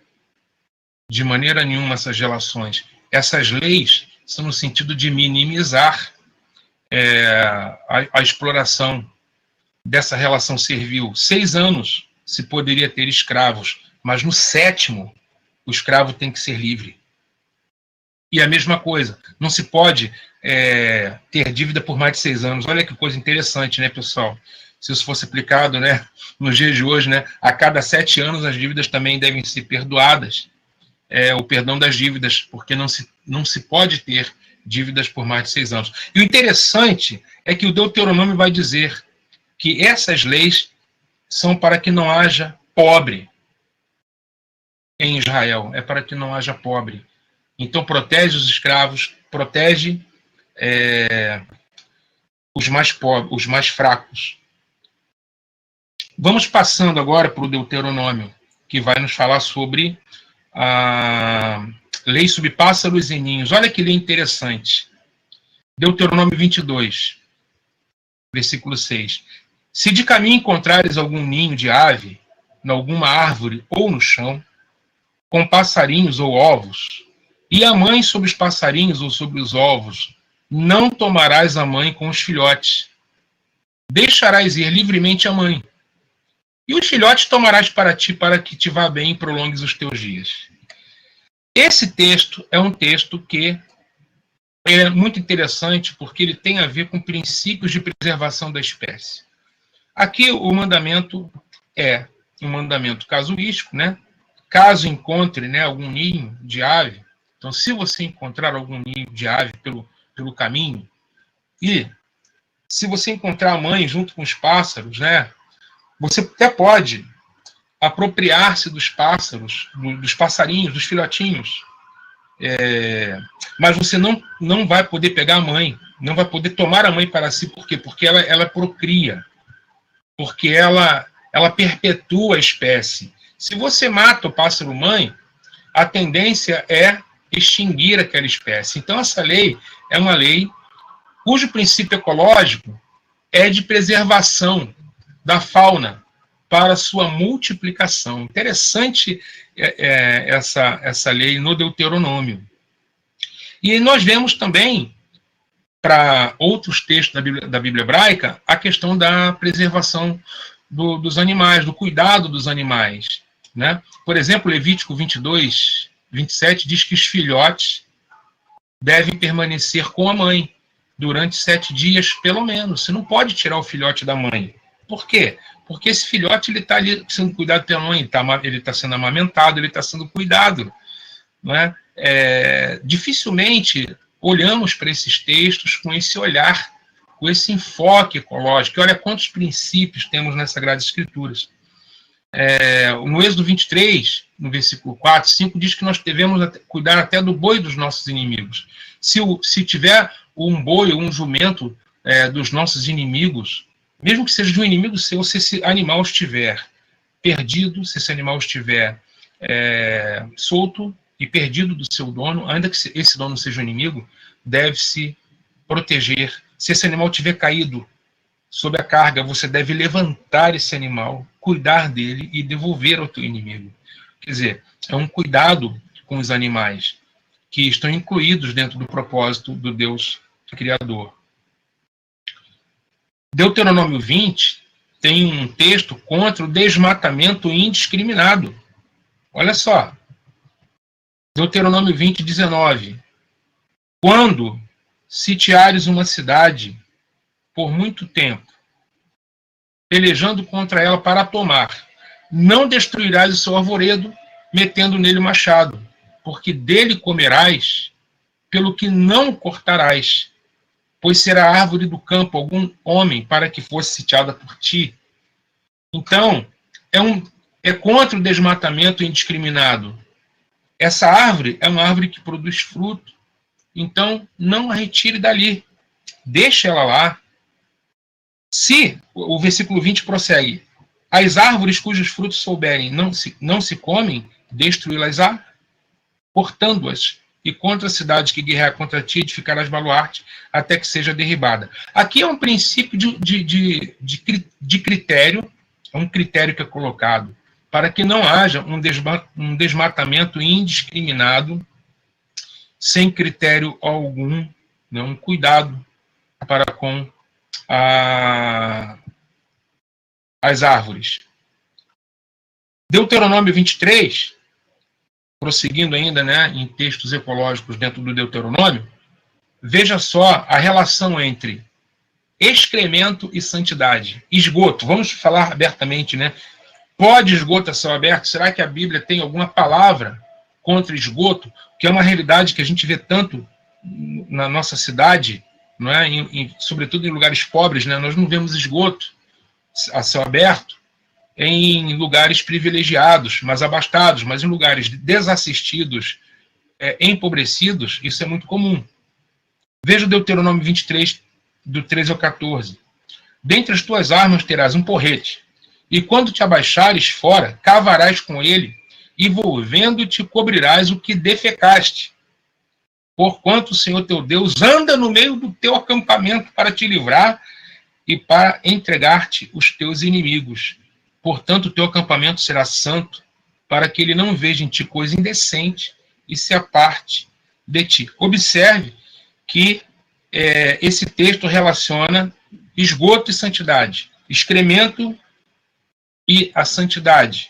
de maneira nenhuma essas relações. Essas leis são no sentido de minimizar a exploração dessa relação servil. 6 anos se poderia ter escravos, mas no 7º o escravo tem que ser livre. E a mesma coisa, não se pode ter dívida por mais de 6 anos. Olha que coisa interessante, né, pessoal? Se isso fosse aplicado, né, nos dias de hoje, né, a cada 7 anos as dívidas também devem ser perdoadas. O perdão das dívidas, porque não se pode ter dívidas por mais de 6 anos. E o interessante é que o Deuteronômio vai dizer que essas leis são para que não haja pobre em Israel. É para que não haja pobre. Então, protege os escravos, protege os mais pobres, os mais fracos. Vamos passando agora para o Deuteronômio, que vai nos falar sobre a lei sobre pássaros e ninhos. Olha que lei interessante. Deuteronômio 22, versículo 6. Se de caminho encontrares algum ninho de ave, em alguma árvore ou no chão, com passarinhos ou ovos, e a mãe sobre os passarinhos ou sobre os ovos, não tomarás a mãe com os filhotes. Deixarás ir livremente a mãe. E os filhotes tomarás para ti, para que te vá bem e prolongues os teus dias. Esse texto é um texto que é muito interessante, porque ele tem a ver com princípios de preservação da espécie. Aqui o mandamento é um mandamento casuístico, né? Caso encontre, né, algum ninho de ave, então se você encontrar algum ninho de ave pelo caminho, e se você encontrar a mãe junto com os pássaros, né, você até pode apropriar-se dos pássaros, dos passarinhos, dos filhotinhos, mas você não vai poder pegar a mãe, não vai poder tomar a mãe para si. Por quê? Porque ela procria, porque ela perpetua a espécie. Se você mata o pássaro-mãe, a tendência é extinguir aquela espécie. Então, essa lei é uma lei cujo princípio ecológico é de preservação da fauna para sua multiplicação. Interessante essa lei no Deuteronômio. E nós vemos também, para outros textos da Bíblia hebraica, a questão da preservação dos animais, do cuidado dos animais. Né? Por exemplo, Levítico 22, 27 diz que os filhotes devem permanecer com a mãe durante 7 dias, pelo menos. Você não pode tirar o filhote da mãe. Por quê? Porque esse filhote está ali sendo cuidado pela mãe, ele está sendo amamentado, ele está sendo cuidado. Não é? Dificilmente olhamos para esses textos com esse olhar, com esse enfoque ecológico. E olha quantos princípios temos nas Sagradas Escrituras. No Êxodo 23, no versículo 4, 5, diz que nós devemos cuidar até do boi dos nossos inimigos. Se tiver um boi ou um jumento dos nossos inimigos, mesmo que seja de um inimigo seu, se esse animal estiver perdido, se esse animal estiver solto e perdido do seu dono, ainda que esse dono seja um inimigo, deve-se proteger. Se esse animal tiver caído sob a carga, você deve levantar esse animal, cuidar dele e devolver ao teu inimigo. Quer dizer, é um cuidado com os animais que estão incluídos dentro do propósito do Deus Criador. Deuteronômio 20 tem um texto contra o desmatamento indiscriminado. Olha só. Deuteronômio 20, 19. Quando sitiares uma cidade por muito tempo, pelejando contra ela para a tomar, não destruirás o seu arvoredo, metendo nele machado, porque dele comerás, pelo que não cortarás, pois será árvore do campo algum homem para que fosse sitiada por ti. Então, é contra o desmatamento indiscriminado. Essa árvore é uma árvore que produz fruto, então não a retire dali, deixe ela lá. Se, o versículo 20 prossegue, as árvores cujos frutos souberem não se comem, destruí-las-á, cortando-as, e contra a cidade que guerrear contra ti, edificarás baluarte, até que seja derribada. Aqui é um princípio de critério, é um critério que é colocado, para que não haja um desmatamento indiscriminado, sem critério algum, né, um cuidado para com as árvores. Deuteronômio 23, prosseguindo ainda, né, em textos ecológicos dentro do Deuteronômio, veja só a relação entre excremento e santidade. Esgoto, vamos falar abertamente, né? Pode esgoto a céu aberto? Será que a Bíblia tem alguma palavra contra esgoto? Que é uma realidade que a gente vê tanto na nossa cidade, não é? Sobretudo em lugares pobres, né? Nós não vemos esgoto a céu aberto em lugares privilegiados, mas abastados, mas em lugares desassistidos, empobrecidos, isso é muito comum. Veja o Deuteronômio 23, do 13 ao 14. Dentre as tuas armas terás um porrete, e quando te abaixares fora, cavarás com ele, e volvendo-te cobrirás o que defecaste. Porquanto o Senhor teu Deus anda no meio do teu acampamento para te livrar e para entregar-te os teus inimigos. Portanto, o teu acampamento será santo, para que ele não veja em ti coisa indecente e se aparte de ti. Observe que esse texto relaciona esgoto e santidade, excremento e a santidade.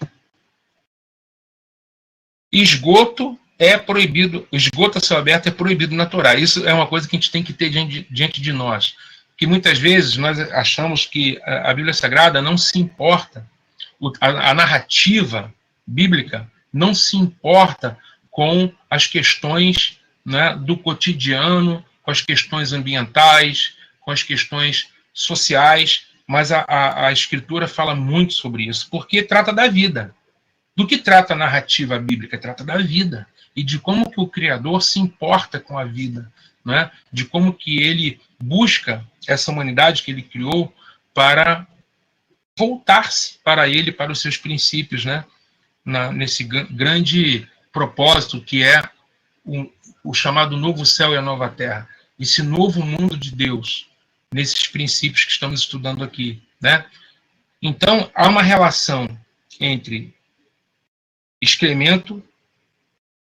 Esgoto é proibido, o esgoto a céu aberto é proibido na Torá. Isso é uma coisa que a gente tem que ter diante de nós. Que muitas vezes nós achamos que a Bíblia Sagrada não se importa, a narrativa bíblica não se importa com as questões, né, do cotidiano, com as questões ambientais, com as questões sociais, mas a Escritura fala muito sobre isso, porque trata da vida. Do que trata a narrativa bíblica? Trata da vida, e de como que o Criador se importa com a vida, né? De como que ele busca essa humanidade que ele criou para voltar-se para ele, para os seus princípios, né? Nesse grande propósito que é o chamado novo céu e a nova terra, esse novo mundo de Deus, nesses princípios que estamos estudando aqui, né? Então, há uma relação entre excremento,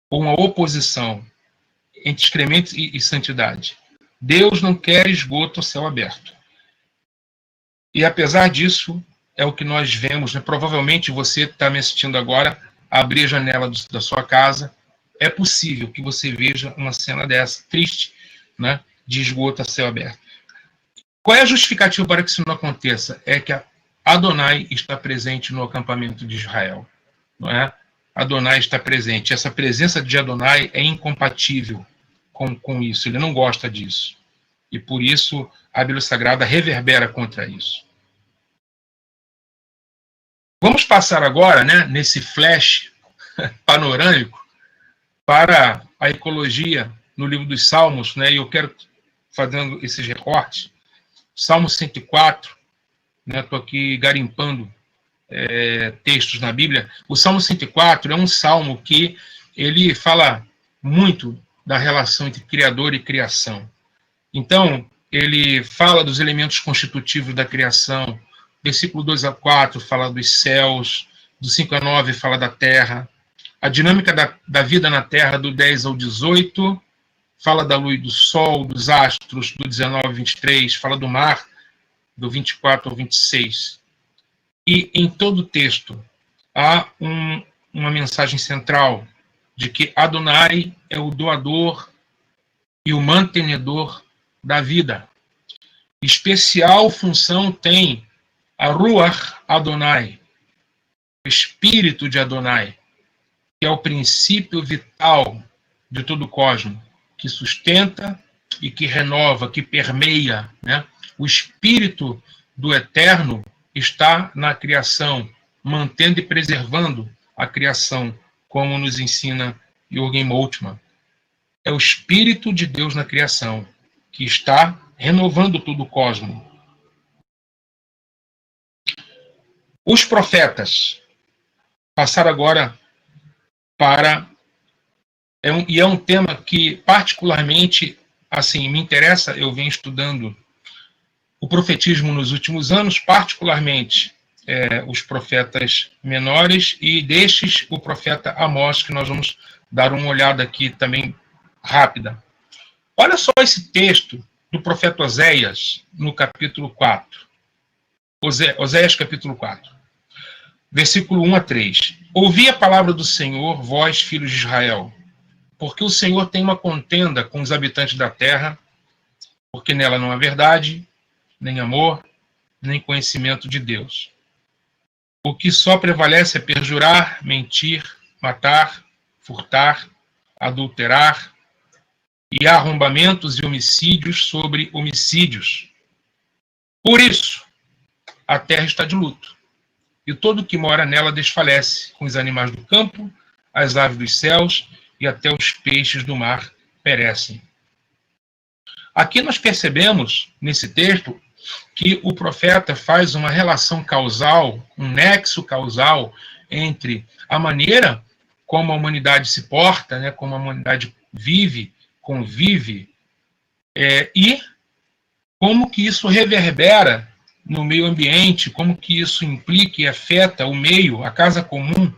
ou uma oposição entre excremento e santidade. Deus não quer esgoto a céu aberto. E apesar disso, é o que nós vemos, né? Provavelmente você está me assistindo agora, abrir a janela da sua casa, é possível que você veja uma cena dessa, triste, né, de esgoto a céu aberto. Qual é a justificativa para que isso não aconteça? É que Adonai está presente no acampamento de Israel. Não é? Adonai está presente. Essa presença de Adonai é incompatível com isso. Ele não gosta disso. E por isso a Bíblia Sagrada reverbera contra isso. Vamos passar agora, né, nesse flash panorâmico para a ecologia no livro dos Salmos, né, e eu quero, fazendo esses recortes, Salmo 104, né, estou aqui garimpando textos na Bíblia. O Salmo 104 é um salmo que ele fala muito da relação entre Criador e criação. Então, ele fala dos elementos constitutivos da criação. Versículo 2 a 4 fala dos céus, do 5 a 9 fala da terra. A dinâmica da vida na terra, do 10 ao 18, fala da luz do sol, dos astros, do 19 ao 23, fala do mar, do 24 ao 26. E em todo o texto há uma mensagem central de que Adonai é o doador e o mantenedor da vida. Especial função tem a Ruach Adonai, o Espírito de Adonai, que é o princípio vital de todo o cosmos, que sustenta e que renova, que permeia, né? O Espírito do Eterno está na criação, mantendo e preservando a criação, como nos ensina Jürgen Moltmann. É o Espírito de Deus na criação, que está renovando todo o cosmos. Os profetas passaram agora para... É um tema que particularmente assim, me interessa, eu venho estudando o profetismo nos últimos anos, particularmente os profetas menores, e destes o profeta Amós, que nós vamos dar uma olhada aqui também rápida. Olha só esse texto do profeta Oséias, no capítulo 4. Oséias, capítulo 4. Versículo 1 a 3. Ouvi a palavra do Senhor, vós, filhos de Israel, porque o Senhor tem uma contenda com os habitantes da terra, porque nela não há verdade, nem amor, nem conhecimento de Deus. O que só prevalece é perjurar, mentir, matar, furtar, adulterar, e arrombamentos e homicídios sobre homicídios. Por isso, a terra está de luto, e todo que mora nela desfalece, com os animais do campo, as aves dos céus, e até os peixes do mar perecem. Aqui nós percebemos, nesse texto, que o profeta faz uma relação causal, um nexo causal entre a maneira como a humanidade se porta, né, como a humanidade vive, convive, e como que isso reverbera no meio ambiente, como que isso implica e afeta o meio, a casa comum.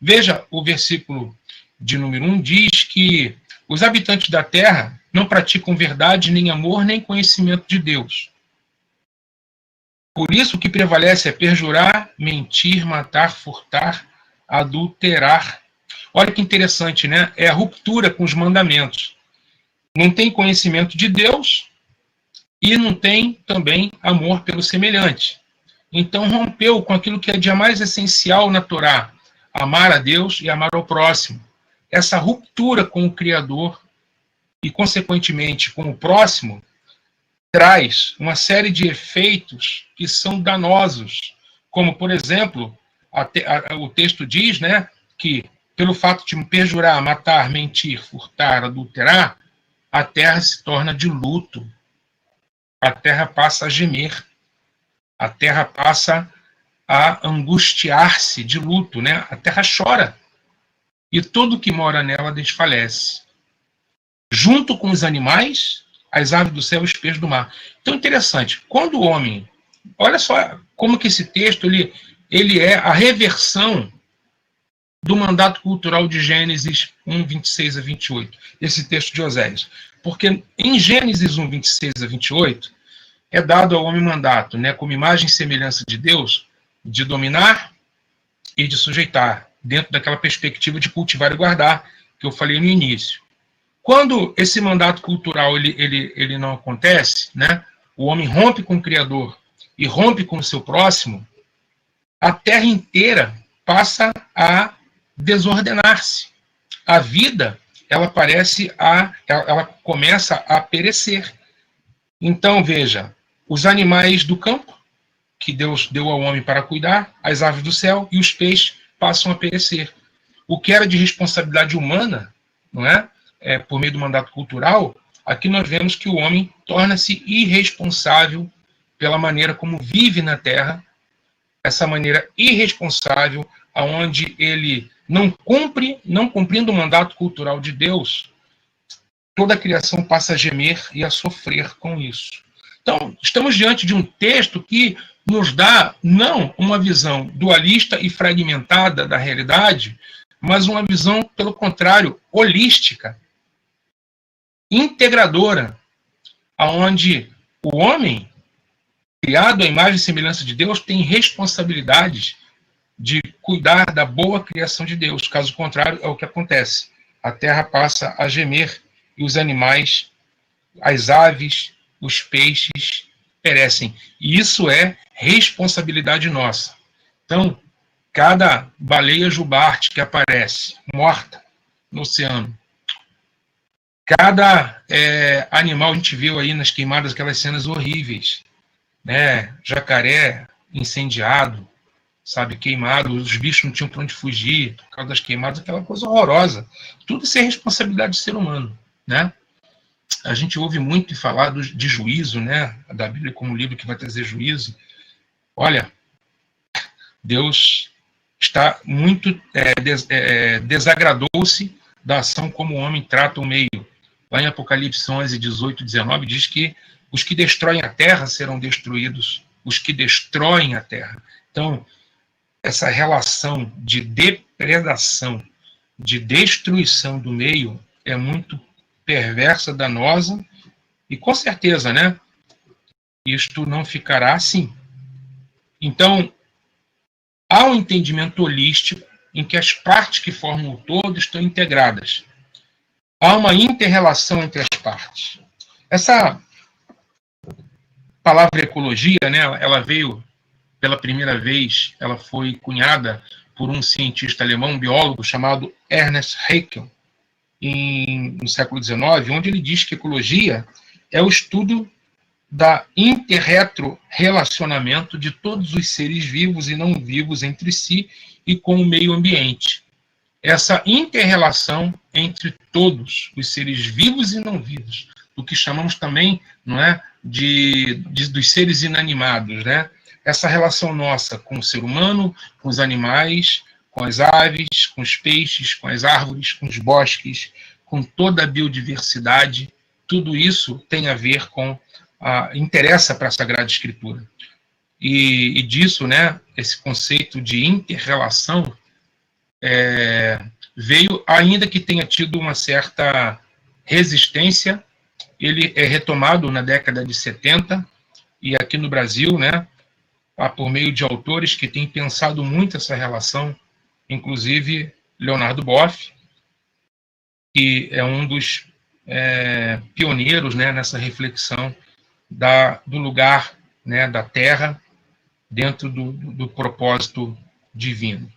Veja, o versículo de número 1 diz que os habitantes da terra não praticam verdade, nem amor, nem conhecimento de Deus. Por isso, o que prevalece é perjurar, mentir, matar, furtar, adulterar. Olha que interessante, né? É a ruptura com os mandamentos. Não tem conhecimento de Deus e não tem também amor pelo semelhante. Então, rompeu com aquilo que é de mais essencial na Torá, amar a Deus e amar ao próximo. Essa ruptura com o Criador e, consequentemente, com o próximo, traz uma série de efeitos que são danosos, como, por exemplo, o texto diz, né, que pelo fato de perjurar, matar, mentir, furtar, adulterar, a terra se torna de luto, a terra passa a gemer, a terra passa a angustiar-se de luto, né? A terra chora, e tudo que mora nela desfalece. Junto com os animais, as aves do céu e os peixes do mar. Então, interessante, quando o homem... Olha só como que esse texto ele é a reversão do mandato cultural de Gênesis 1, 26 a 28, esse texto de Oséias. Porque em Gênesis 1, 26 a 28, é dado ao homem mandato, né, como imagem e semelhança de Deus, de dominar e de sujeitar, dentro daquela perspectiva de cultivar e guardar, que eu falei no início. Quando esse mandato cultural ele não acontece, né? O homem rompe com o Criador e rompe com o seu próximo, a terra inteira passa a desordenar-se. A vida, ela começa a perecer. Então, veja, os animais do campo, que Deus deu ao homem para cuidar, as aves do céu e os peixes passam a perecer. O que era de responsabilidade humana, não é? Por meio do mandato cultural, aqui nós vemos que o homem torna-se irresponsável pela maneira como vive na terra, essa maneira irresponsável, aonde ele não cumprindo o mandato cultural de Deus, toda a criação passa a gemer e a sofrer com isso. Então, estamos diante de um texto que nos dá, não uma visão dualista e fragmentada da realidade, mas uma visão, pelo contrário, holística, integradora, aonde o homem, criado à imagem e semelhança de Deus, tem responsabilidades de cuidar da boa criação de Deus. Caso contrário, é o que acontece. A terra passa a gemer e os animais, as aves, os peixes perecem. E isso é responsabilidade nossa. Então, cada baleia jubarte que aparece morta no oceano, cada animal, a gente viu aí nas queimadas aquelas cenas horríveis, né? Jacaré incendiado, sabe, queimado, os bichos não tinham para onde fugir por causa das queimadas, aquela coisa horrorosa. Tudo isso é responsabilidade do ser humano, né? A gente ouve muito falar de juízo, né? Da Bíblia como livro que vai trazer juízo. Olha, Deus está muito desagradou-se da ação como o homem trata o meio. Lá em Apocalipse 11, 18, 19, diz que os que destroem a terra serão destruídos. Os que destroem a terra. Então, essa relação de depredação, de destruição do meio é muito perversa, danosa, e com certeza, né? Isto não ficará assim. Então, há um entendimento holístico em que as partes que formam o todo estão integradas. Há uma inter-relação entre as partes. Essa palavra ecologia, né, ela veio pela primeira vez, ela foi cunhada por um cientista alemão, um biólogo chamado Ernst Haeckel, no século XIX, onde ele diz que ecologia é o estudo da inter-relacionamento de todos os seres vivos e não vivos entre si e com o meio ambiente. Essa inter-relação entre todos os seres vivos e não vivos, o que chamamos também, não é, dos seres inanimados, né? Essa relação nossa com o ser humano, com os animais, com as aves, com os peixes, com as árvores, com os bosques, com toda a biodiversidade, tudo isso tem a ver com, interessa para a Sagrada Escritura. E disso, né, esse conceito de inter-relação veio, ainda que tenha tido uma certa resistência, ele é retomado na década de 70, e aqui no Brasil, né, por meio de autores que têm pensado muito essa relação, inclusive Leonardo Boff, que é um dos pioneiros, né, nessa reflexão do lugar, né, da Terra dentro do propósito divino.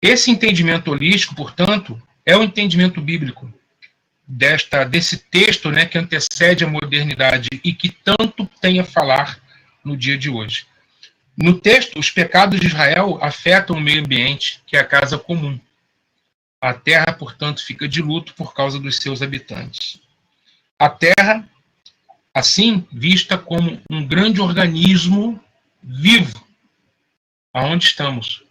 Esse entendimento holístico, portanto, é o entendimento bíblico desse texto, né, que antecede a modernidade e que tanto tem a falar no dia de hoje. No texto, os pecados de Israel afetam o meio ambiente, que é a casa comum. A terra, portanto, fica de luto por causa dos seus habitantes. A terra, assim, vista como um grande organismo vivo, aonde estamos.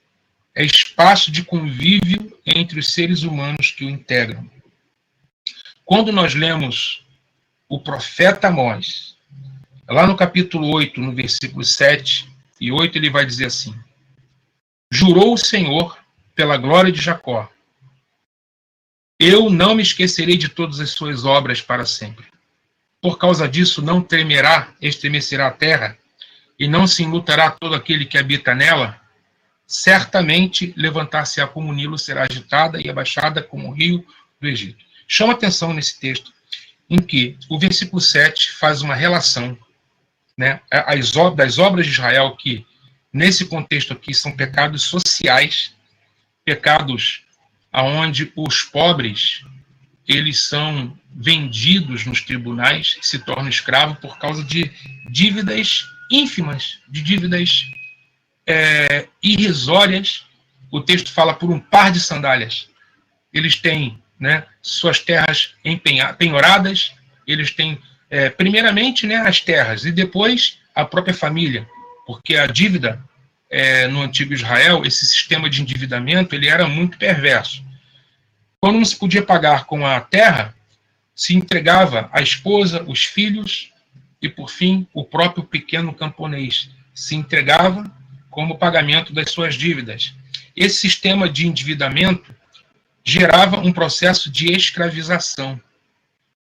É espaço de convívio entre os seres humanos que o integram. Quando nós lemos o profeta Amós, lá no capítulo 8, no versículo 7 e 8, ele vai dizer assim: jurou o Senhor pela glória de Jacó, eu não me esquecerei de todas as suas obras para sempre. Por causa disso não estremecerá a terra, e não se enlutará todo aquele que habita nela. certamente levantar-se-á como o Nilo, será agitada e abaixada como o rio do Egito. Chama atenção nesse texto, em que o versículo 7 faz uma relação, né, das obras de Israel, que, nesse contexto aqui, são pecados sociais, pecados onde os pobres eles são vendidos nos tribunais, se tornam escravos por causa de dívidas ínfimas, de dívidas irrisórias. O texto fala por um par de sandálias. Eles têm, né, suas terras penhoradas, eles têm, primeiramente, né, as terras, e depois a própria família, porque a dívida, no antigo Israel, esse sistema de endividamento, ele era muito perverso. Quando não se podia pagar com a terra, se entregava a esposa, os filhos e, por fim, o próprio pequeno camponês. Se entregava como pagamento das suas dívidas. Esse sistema de endividamento gerava um processo de escravização.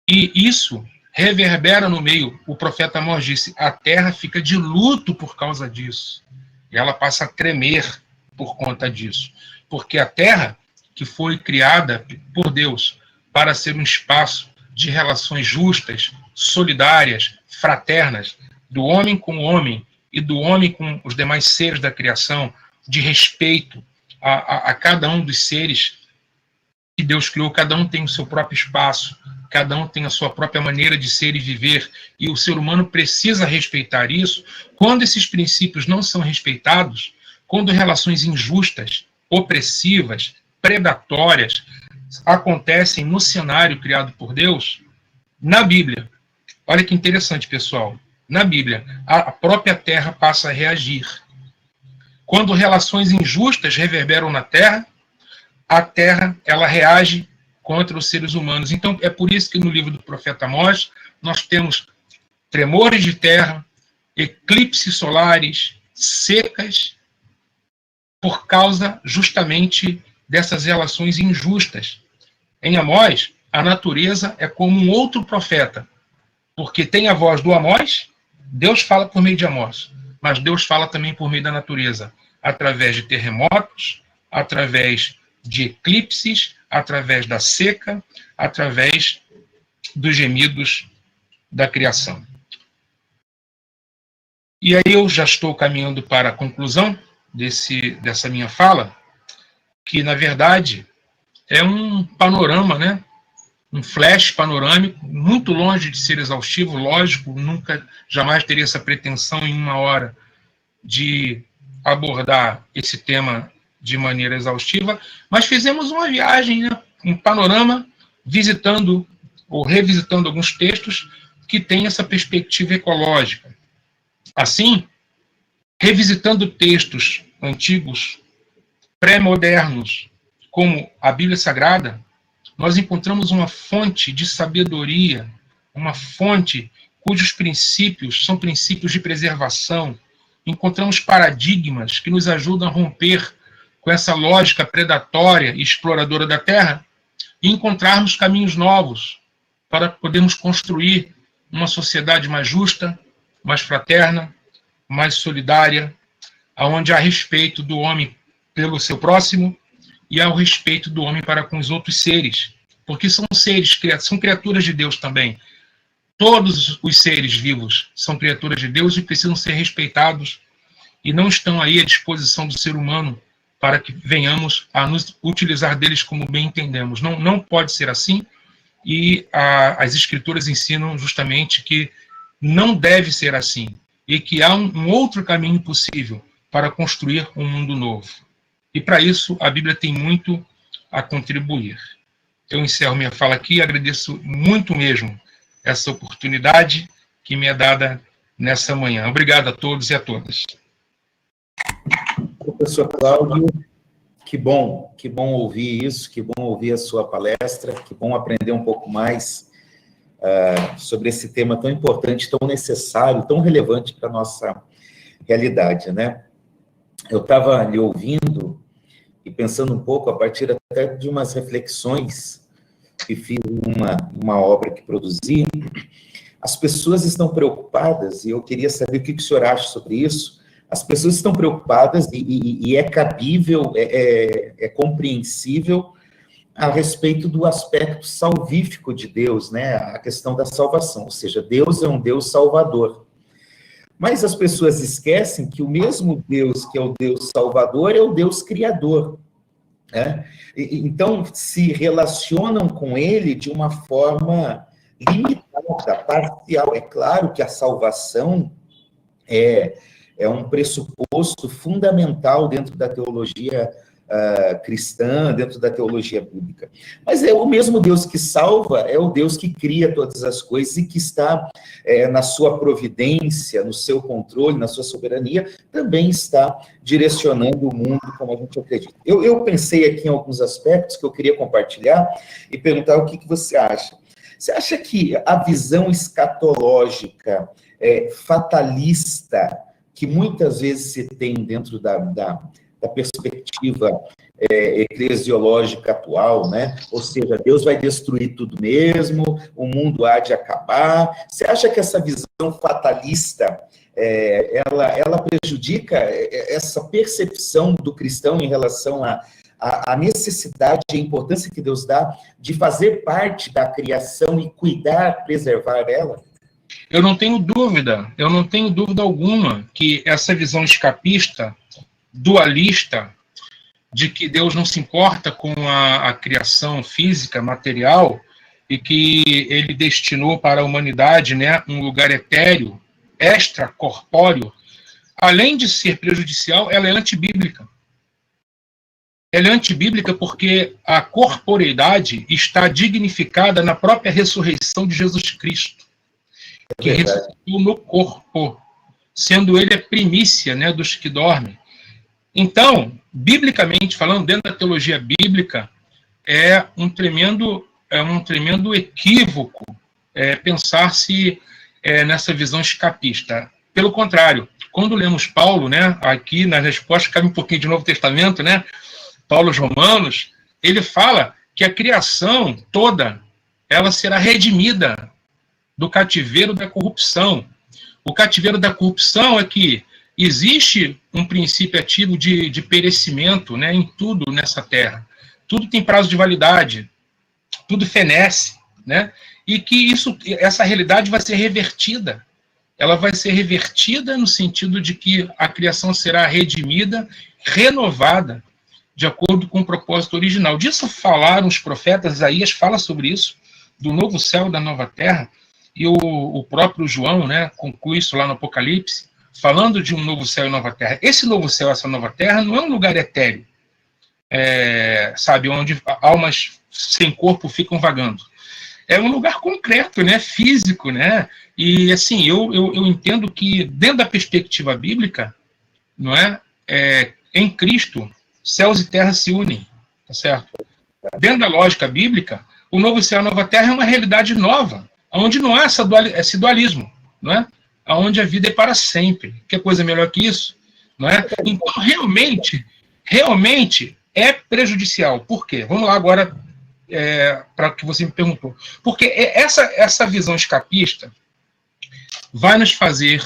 E isso reverbera no meio. O profeta Amós disse, a terra fica de luto por causa disso. E ela passa a tremer por conta disso. Porque a terra, que foi criada por Deus para ser um espaço de relações justas, solidárias, fraternas, do homem com o homem e do homem com os demais seres da criação, de respeito a cada um dos seres que Deus criou. Cada um tem o seu próprio espaço, cada um tem a sua própria maneira de ser e viver, e o ser humano precisa respeitar isso. Quando esses princípios não são respeitados, quando relações injustas, opressivas, predatórias acontecem no cenário criado por Deus, na Bíblia, olha que interessante, pessoal, na Bíblia, a própria terra passa a reagir. Quando relações injustas reverberam na terra, a terra, ela reage contra os seres humanos. Então, é por isso que no livro do profeta Amós, nós temos tremores de terra, eclipses solares, secas, por causa justamente dessas relações injustas. Em Amós, a natureza é como um outro profeta, porque tem a voz do Amós, Deus fala por meio de Amós, mas Deus fala também por meio da natureza, através de terremotos, através de eclipses, através da seca, através dos gemidos da criação. E aí eu já estou caminhando para a conclusão dessa minha fala, que, na verdade, é um panorama, né? Um flash panorâmico, muito longe de ser exaustivo, lógico, nunca, jamais teria essa pretensão em uma hora de abordar esse tema de maneira exaustiva, mas fizemos uma viagem, né? Um panorama, visitando ou revisitando alguns textos que têm essa perspectiva ecológica. Assim, revisitando textos antigos, pré-modernos, como a Bíblia Sagrada, nós encontramos uma fonte de sabedoria, uma fonte cujos princípios são princípios de preservação. Encontramos paradigmas que nos ajudam a romper com essa lógica predatória e exploradora da terra e encontrarmos caminhos novos para podermos construir uma sociedade mais justa, mais fraterna, mais solidária, onde há respeito do homem pelo seu próximo e há o respeito do homem para com os outros seres, porque são seres, são criaturas de Deus também. Todos os seres vivos são criaturas de Deus e precisam ser respeitados e não estão aí à disposição do ser humano para que venhamos a nos utilizar deles como bem entendemos. Não pode ser assim, e as Escrituras ensinam justamente que não deve ser assim, e que há um outro caminho possível para construir um mundo novo. E para isso a Bíblia tem muito a contribuir. Eu encerro minha fala aqui e agradeço muito mesmo essa oportunidade que me é dada nessa manhã. Obrigado a todos e a todas. Professor Cláudio, que bom ouvir isso, que bom ouvir a sua palestra, que bom aprender um pouco mais sobre esse tema tão importante, tão necessário, tão relevante para a nossa realidade, né? Eu estava lhe ouvindo e pensando um pouco, a partir até de umas reflexões que fiz uma obra que produzi. As pessoas estão preocupadas, e eu queria saber o que o senhor acha sobre isso, As pessoas estão preocupadas e é cabível, é compreensível a respeito do aspecto salvífico de Deus, né? A questão da salvação, ou seja, Deus é um Deus salvador. Mas as pessoas esquecem que o mesmo Deus que é o Deus salvador é o Deus criador, né? Então, se relacionam com ele de uma forma limitada, parcial. É claro que a salvação é um pressuposto fundamental dentro da teologia cristã, dentro da teologia bíblica. Mas é o mesmo Deus que salva, é o Deus que cria todas as coisas e que está na sua providência, no seu controle, na sua soberania, também está direcionando o mundo como a gente acredita. Eu pensei aqui em alguns aspectos que eu queria compartilhar e perguntar o que você acha. Você acha que a visão escatológica, fatalista, que muitas vezes se tem dentro da perspectiva eclesiológica atual, né? Ou seja, Deus vai destruir tudo mesmo, o mundo há de acabar. Você acha que essa visão fatalista, ela prejudica essa percepção do cristão em relação à necessidade e a importância que Deus dá de fazer parte da criação e cuidar, preservar ela? Eu não tenho dúvida alguma que essa visão escapista, dualista, de que Deus não se importa com a criação física, material, e que ele destinou para a humanidade, né, um lugar etéreo, extracorpóreo, além de ser prejudicial, ela é antibíblica. Ela é antibíblica porque a corporeidade está dignificada na própria ressurreição de Jesus Cristo, que ressuscitou no corpo, sendo ele a primícia, né, dos que dormem. Então, biblicamente falando, dentro da teologia bíblica, é um tremendo equívoco pensar-se nessa visão escapista. Pelo contrário, quando lemos Paulo, né, aqui na resposta, cabe um pouquinho de Novo Testamento, né, Paulo aos Romanos, ele fala que a criação toda, ela será redimida do cativeiro da corrupção. O cativeiro da corrupção é que existe um princípio ativo de perecimento, né, em tudo nessa terra. Tudo tem prazo de validade, tudo fenece, né, e que essa realidade vai ser revertida. Ela vai ser revertida no sentido de que a criação será redimida, renovada, de acordo com o propósito original. Disso falaram os profetas, Isaías fala sobre isso, do novo céu e da nova terra, e o próprio João, né, conclui isso lá no Apocalipse, falando de um novo céu e nova terra. Esse novo céu, essa nova terra, não é um lugar etéreo, sabe, onde almas sem corpo ficam vagando. É um lugar concreto, né, físico, né, e assim, eu entendo que, dentro da perspectiva bíblica, não em Cristo, céus e terra se unem, tá certo? Dentro da lógica bíblica, o novo céu e a nova terra é uma realidade nova, onde não há esse dualismo, não é? Onde a vida é para sempre. Que coisa melhor que isso? Não é? Então, realmente é prejudicial. Por quê? Vamos lá agora para o que você me perguntou. Porque essa visão escapista vai nos fazer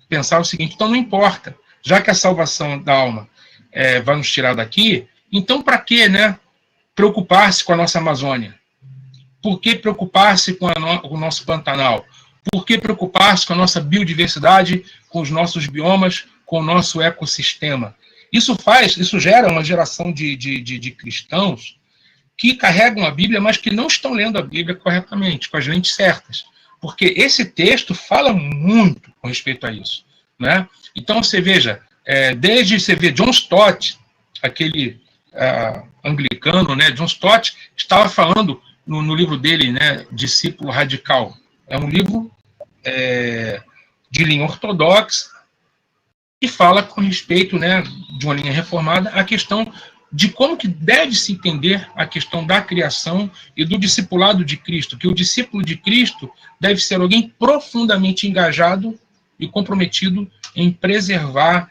pensar o seguinte: então não importa, já que a salvação da alma vai nos tirar daqui, então para que, né, preocupar-se com a nossa Amazônia? Por que preocupar-se com o nosso Pantanal? Por que preocupar-se com a nossa biodiversidade, com os nossos biomas, com o nosso ecossistema? Isso gera uma geração de cristãos que carregam a Bíblia, mas que não estão lendo a Bíblia corretamente, com as lentes certas. Porque esse texto fala muito com respeito a isso, né? Então, você veja, desde você vê John Stott, aquele anglicano, né, John Stott, estava falando no livro dele, né, Discípulo Radical. É um livro de linha ortodoxa que fala com respeito, né, de uma linha reformada, a questão de como que deve se entender a questão da criação e do discipulado de Cristo, que o discípulo de Cristo deve ser alguém profundamente engajado e comprometido em preservar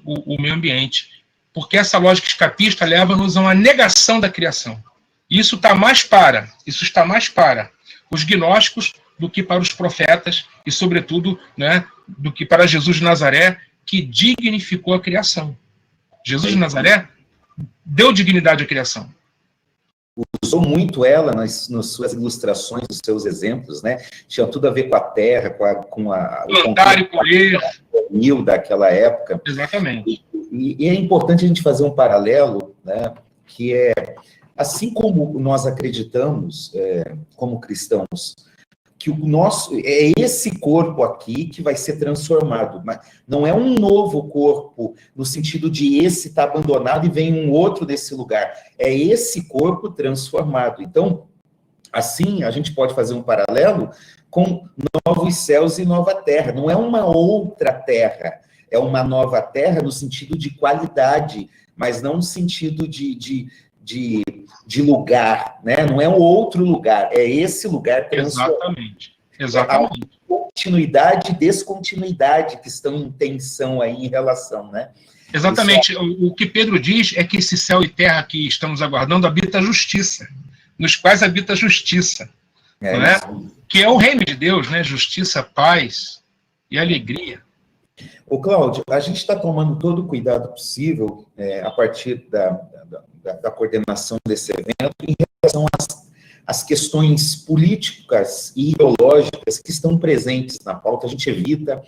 o meio ambiente. Porque essa lógica escapista leva-nos a uma negação da criação. Isso está mais para os gnósticos do que para os profetas e, sobretudo, né, do que para Jesus de Nazaré, que dignificou a criação. Jesus de Nazaré deu dignidade à criação. Usou muito ela nas suas ilustrações, nos seus exemplos, né? Tinha tudo a ver com a terra, com a plantar e colher. O daquela época. Exatamente. E é importante a gente fazer um paralelo, né? Que é, assim como nós acreditamos, como cristãos, que é esse corpo aqui que vai ser transformado, mas não é um novo corpo no sentido de esse está abandonado e vem um outro desse lugar, é esse corpo transformado. Então, assim, a gente pode fazer um paralelo com novos céus e nova terra, não é uma outra terra, é uma nova terra no sentido de qualidade, mas não no sentido de lugar, né? Não é um outro lugar, é esse lugar transformado. Exatamente. A continuidade e descontinuidade que estão em tensão aí em relação, né? Exatamente. O que Pedro diz é que esse céu e terra que estamos aguardando habita a justiça, nos quais habita a justiça, não é? Que é o reino de Deus, né? Justiça, paz e alegria. Ô, Cláudio, a gente está tomando todo o cuidado possível a partir da coordenação desse evento em relação às questões políticas e ideológicas que estão presentes na pauta. A gente evita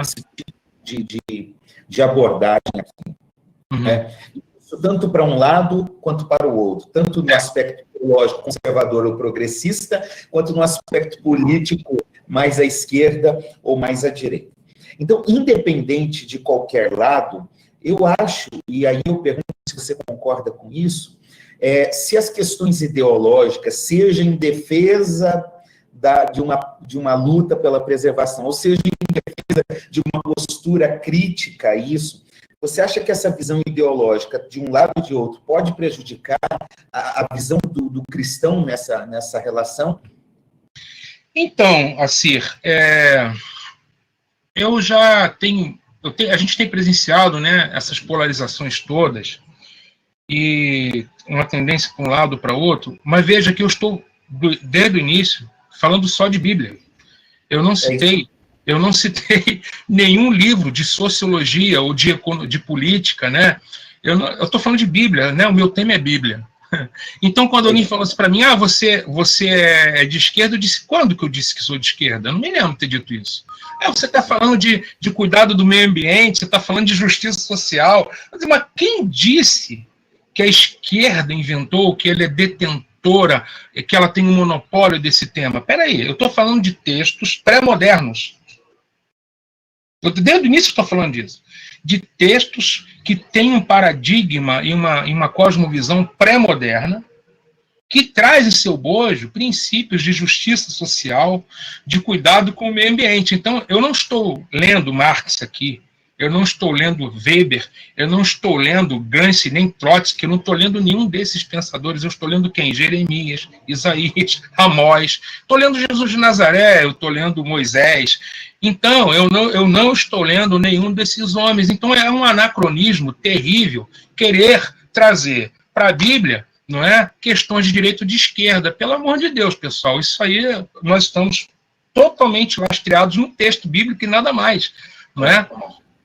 esse tipo de abordagem aqui. Né? Isso tanto para um lado quanto para o outro, tanto no aspecto ideológico conservador ou progressista, quanto no aspecto político mais à esquerda ou mais à direita. Então, independente de qualquer lado, eu acho, e aí eu pergunto se você concorda com isso, se as questões ideológicas, seja em defesa de uma luta pela preservação, ou seja em defesa de uma postura crítica a isso, você acha que essa visão ideológica, de um lado ou de outro, pode prejudicar a visão do cristão nessa relação? Então, Assir, a gente tem presenciado, né, essas polarizações todas e uma tendência para um lado para o outro, mas veja que eu estou, desde o início, falando só de Bíblia. Eu não citei nenhum livro de sociologia ou de política, né? Eu estou falando de Bíblia, né? O meu tema é Bíblia. Então, quando alguém falou assim para mim, você é de esquerda, eu disse, quando que eu disse que sou de esquerda? Eu não me lembro de ter dito isso. Você está falando de cuidado do meio ambiente, você está falando de justiça social. Mas quem disse que a esquerda inventou, que ela é detentora, que ela tem um monopólio desse tema? Espera aí, eu estou falando de textos pré-modernos. Desde o início estou falando disso. De textos que têm um paradigma e uma cosmovisão pré-moderna, que traz em seu bojo princípios de justiça social, de cuidado com o meio ambiente. Então, eu não estou lendo Marx aqui, eu não estou lendo Weber, eu não estou lendo Gramsci, nem Trotsky, eu não estou lendo nenhum desses pensadores, eu estou lendo quem? Jeremias, Isaías, Amós, estou lendo Jesus de Nazaré, eu estou lendo Moisés. Então, eu não estou lendo nenhum desses homens. Então, é um anacronismo terrível querer trazer para a Bíblia, não é, questões de direito de esquerda. Pelo amor de Deus, pessoal, isso aí nós estamos totalmente lastreados no texto bíblico e nada mais, não é?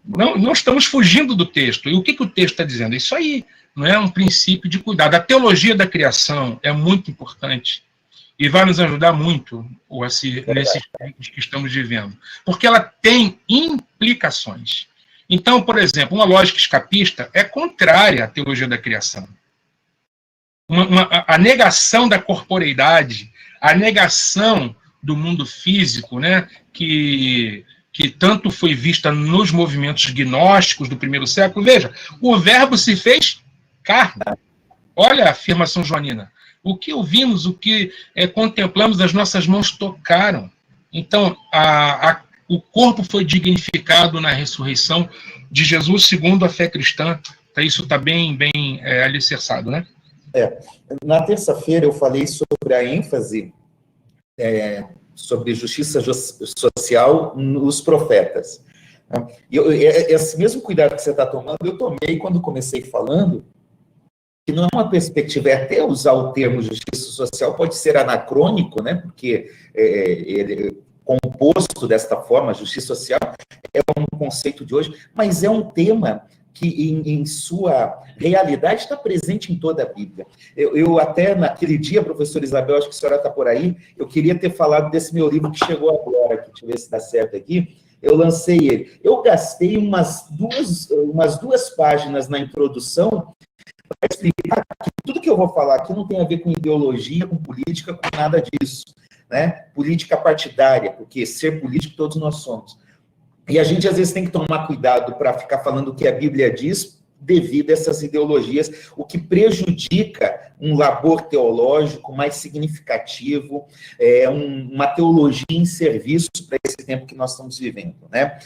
Não estamos fugindo do texto. E o que o texto está dizendo? Isso aí, não é um princípio de cuidado. A teologia da criação é muito importante e vai nos ajudar muito nesses tempos que estamos vivendo, porque ela tem implicações. Então, por exemplo, uma lógica escapista é contrária à teologia da criação. A negação da corporeidade, a negação do mundo físico, né, que tanto foi vista nos movimentos gnósticos do primeiro século. Veja, o verbo se fez carne. Olha a afirmação joanina. O que ouvimos, o que contemplamos, as nossas mãos tocaram. Então, o corpo foi dignificado na ressurreição de Jesus segundo a fé cristã. Isso está bem alicerçado, né? Na terça-feira eu falei sobre a ênfase sobre justiça social nos profetas. E esse mesmo cuidado que você está tomando, eu tomei quando comecei falando que não é uma perspectiva, até usar o termo justiça social pode ser anacrônico, né? Porque composto desta forma, justiça social, é um conceito de hoje, mas é um tema que, em sua realidade, está presente em toda a Bíblia. Eu até, naquele dia, professor Isabel, acho que a senhora está por aí, eu queria ter falado desse meu livro que chegou agora, aqui, deixa eu ver se dá certo aqui, eu lancei ele. Eu gastei umas duas páginas na introdução para explicar que tudo que eu vou falar aqui não tem a ver com ideologia, com política, com nada disso, né? Política partidária, porque ser político todos nós somos. E a gente, às vezes, tem que tomar cuidado para ficar falando o que a Bíblia diz devido a essas ideologias, o que prejudica um labor teológico mais significativo, uma teologia em serviço para esse tempo que nós estamos vivendo, né?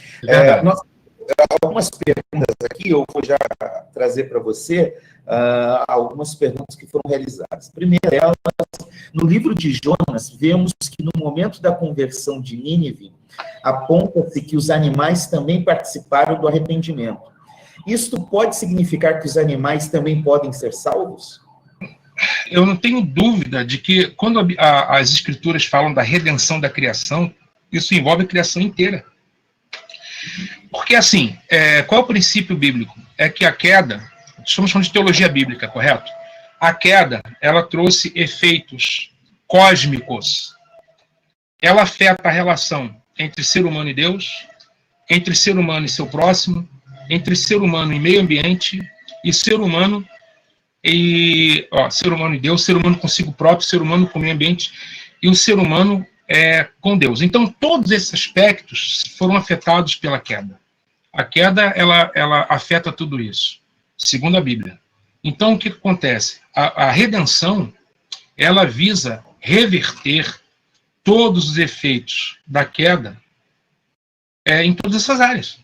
Algumas perguntas aqui, eu vou já trazer para você algumas perguntas que foram realizadas. Primeiro, no livro de Jonas, vemos que no momento da conversão de Nínive, aponta-se que os animais também participaram do arrependimento. Isto pode significar que os animais também podem ser salvos? Eu não tenho dúvida de que, quando as Escrituras falam da redenção da criação, isso envolve a criação inteira. Porque, assim, qual é o princípio bíblico? É que a queda, estamos falando de teologia bíblica, correto? A queda, ela trouxe efeitos cósmicos. Ela afeta a relação entre ser humano e Deus, entre ser humano e seu próximo, entre ser humano e meio ambiente, e ser humano ser humano e Deus, ser humano consigo próprio, ser humano com o meio ambiente, e o ser humano com Deus. Então, todos esses aspectos foram afetados pela queda. A queda, ela afeta tudo isso, segundo a Bíblia. Então, o que acontece? A redenção, ela visa reverter todos os efeitos da queda em todas essas áreas.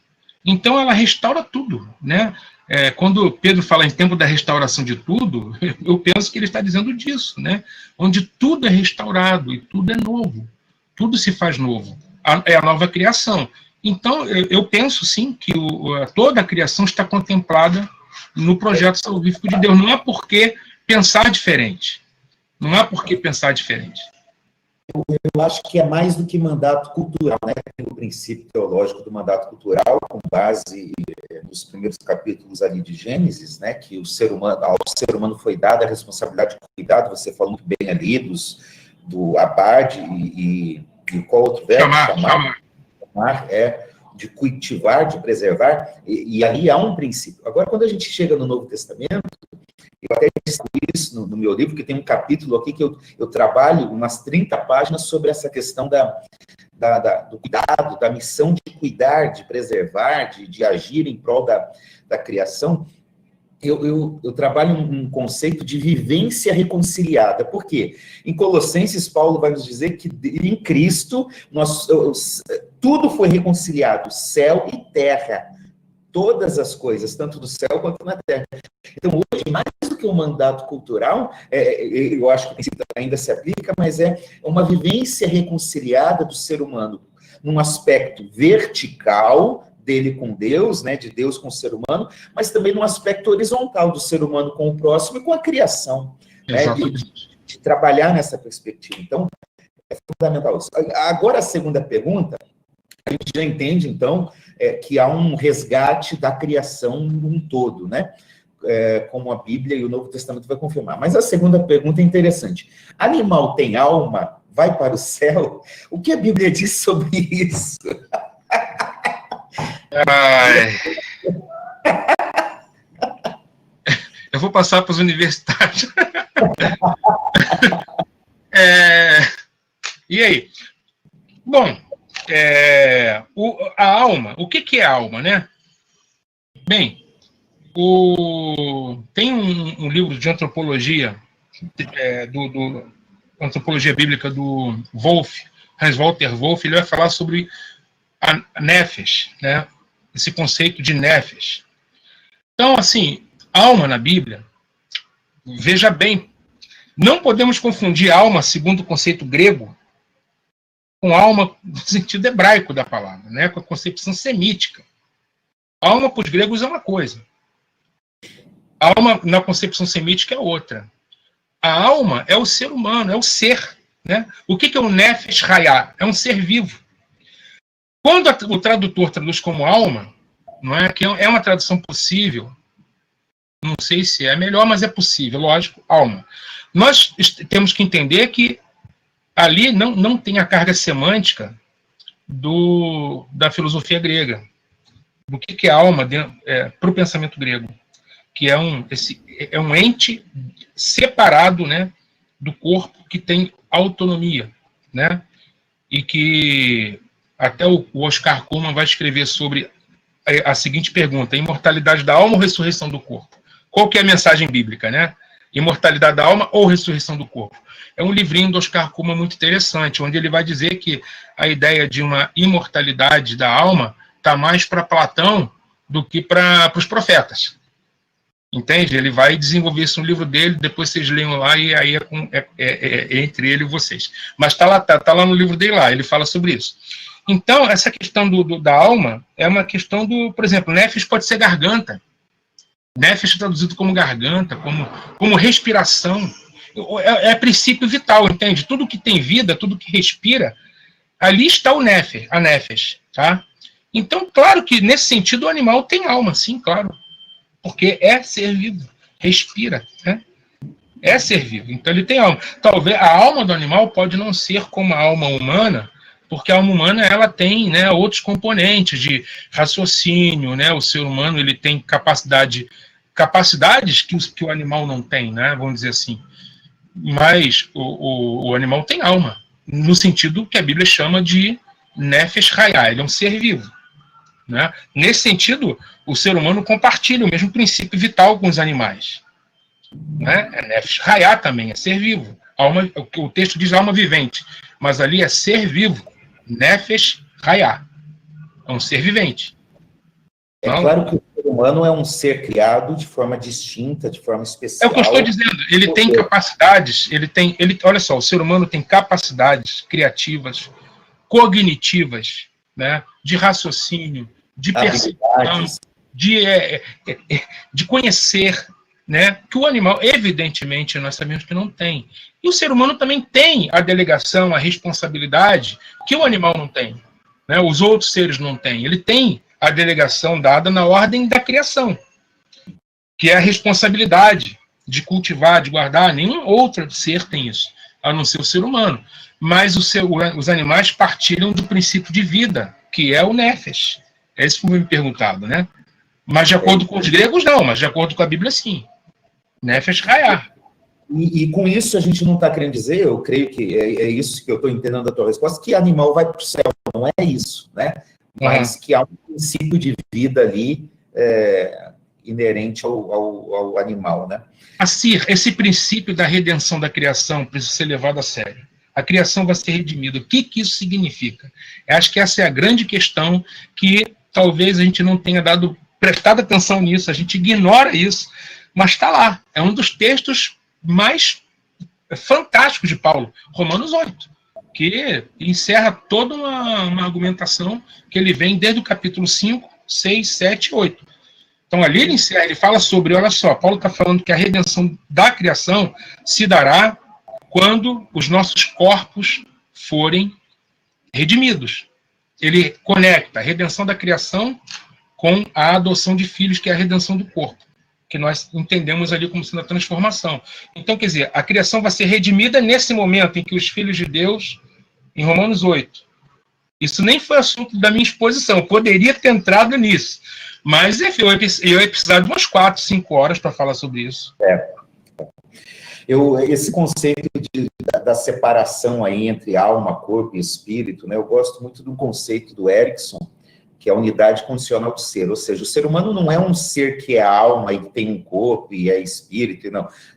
Então, ela restaura tudo, né? Quando Pedro fala em tempo da restauração de tudo, eu penso que ele está dizendo disso, né? Onde tudo é restaurado e tudo é novo. Tudo se faz novo. É a nova criação. Então, eu penso, sim, que toda a criação está contemplada no projeto salvífico de Deus. Não há por que pensar diferente. Não há por que pensar diferente. Eu acho que é mais do que mandato cultural, né? Tem o princípio teológico do mandato cultural, com base nos primeiros capítulos ali de Gênesis, né? Que ao ser humano foi dada a responsabilidade de cuidado, você falou muito bem ali, do abade e qual outro verbo? Chamar, de cultivar, de preservar, e ali há um princípio. Agora, quando a gente chega no Novo Testamento, eu até disse isso no meu livro, que tem um capítulo aqui que eu trabalho umas 30 páginas sobre essa questão do cuidado, da missão de cuidar, de preservar, de agir em prol da criação. Eu trabalho um conceito de vivência reconciliada. Por quê? Em Colossenses, Paulo vai nos dizer que em Cristo tudo foi reconciliado, céu e terra. Todas as coisas, tanto do céu quanto na terra. Então, hoje, mais do que um mandato cultural, eu acho que o princípio ainda se aplica, mas é uma vivência reconciliada do ser humano, num aspecto vertical dele com Deus, né, de Deus com o ser humano, mas também num aspecto horizontal do ser humano com o próximo e com a criação, né, de trabalhar nessa perspectiva. Então, é fundamental isso. Agora, a segunda pergunta, a gente já entende, então, que há um resgate da criação num todo, né? Como a Bíblia e o Novo Testamento vai confirmar. Mas a segunda pergunta é interessante. Animal tem alma? Vai para o céu? O que a Bíblia diz sobre isso? Eu vou passar para os universitários. E aí? Bom, a alma, o que é a alma, né? Bem, tem um livro de antropologia, antropologia bíblica do Hans Walter Wolff, ele vai falar sobre a nefesh, né? Esse conceito de nefesh. Então, assim, alma na Bíblia, veja bem, não podemos confundir alma, segundo o conceito grego, com alma no sentido hebraico da palavra, né? Com a concepção semítica. Alma para os gregos é uma coisa. Alma na concepção semítica é outra. A alma é o ser humano, é o ser, né? O que é o nefesh hayah? É um ser vivo. Quando o tradutor traduz como alma, não é que é uma tradução possível, não sei se é melhor, mas é possível, lógico, alma. Nós temos que entender que ali não tem a carga semântica da filosofia grega, do que é alma para o pensamento grego, que é um ente separado, né, do corpo, que tem autonomia, né, e que até o Oscar Cullmann vai escrever sobre a seguinte pergunta: imortalidade da alma ou ressurreição do corpo? Qual que é a mensagem bíblica, né? Imortalidade da alma ou ressurreição do corpo? É um livrinho do Oscar Cullmann muito interessante, onde ele vai dizer que a ideia de uma imortalidade da alma está mais para Platão do que para os profetas. Entende? Ele vai desenvolver isso no livro dele, depois vocês leiam lá, e aí é entre ele e vocês. Mas está lá no livro dele lá, ele fala sobre isso. Então, essa questão da alma é uma questão por exemplo, nefesh pode ser garganta. Nefesh é traduzido como garganta, como respiração. É princípio vital, entende? Tudo que tem vida, tudo que respira, ali está a nefesh, tá? Então, claro que nesse sentido o animal tem alma, sim, claro. Porque é ser vivo, respira, né? É ser vivo, então ele tem alma. Talvez a alma do animal pode não ser como a alma humana, porque a alma humana ela tem, né, outros componentes de raciocínio, né? O ser humano ele tem capacidades que o animal não tem, né? Vamos dizer assim. Mas o animal tem alma, no sentido que a Bíblia chama de nefesh hayah, ele é um ser vivo. Né? Nesse sentido, o ser humano compartilha o mesmo princípio vital com os animais. Né? É nefesh hayah também, é ser vivo. O texto diz alma vivente, mas ali é ser vivo. Nefesh hayah. É um ser vivente. É claro que o ser humano é um ser criado de forma distinta, de forma especial. É o que eu estou dizendo. Ele tem capacidades, olha só, o ser humano tem capacidades criativas, cognitivas, né, de raciocínio, de percepção, de conhecer, né, que o animal, evidentemente, nós sabemos que não tem. E o ser humano também tem a delegação, a responsabilidade que o animal não tem, né, os outros seres não têm. Ele tem a delegação dada na ordem da criação, que é a responsabilidade de cultivar, de guardar. Nenhum outro ser tem isso, a não ser o ser humano. Mas os animais partilham do princípio de vida, que é o nefesh. É isso que foi me perguntado, né? Mas de acordo com os gregos, não. Mas de acordo com a Bíblia, sim. Nefesh hayah. E com isso a gente não está querendo dizer, eu creio que é isso que eu estou entendendo da tua resposta, que animal vai para o céu. Não é isso, né? Mas que há um princípio de vida ali inerente ao animal, né? Assim, esse princípio da redenção da criação precisa ser levado a sério. A criação vai ser redimida. O que isso significa? Eu acho que essa é a grande questão que talvez a gente não tenha prestado atenção nisso, a gente ignora isso, mas está lá. É um dos textos mais fantásticos de Paulo, Romanos 8, que encerra toda uma argumentação que ele vem desde o capítulo 5, 6, 7, 8. Então ali ele encerra, ele fala sobre, olha só, Paulo está falando que a redenção da criação se dará quando os nossos corpos forem redimidos. Ele conecta a redenção da criação com a adoção de filhos, que é a redenção do corpo, que nós entendemos ali como sendo a transformação. Então, quer dizer, a criação vai ser redimida nesse momento em que os filhos de Deus, em Romanos 8, isso nem foi assunto da minha exposição, eu poderia ter entrado nisso, mas enfim, eu ia precisar de umas 4, 5 horas para falar sobre isso. Esse conceito da separação aí entre alma, corpo e espírito, né? Eu gosto muito do conceito do Erickson, que é a unidade condicional do ser, ou seja, o ser humano não é um ser que é alma e tem um corpo e é espírito,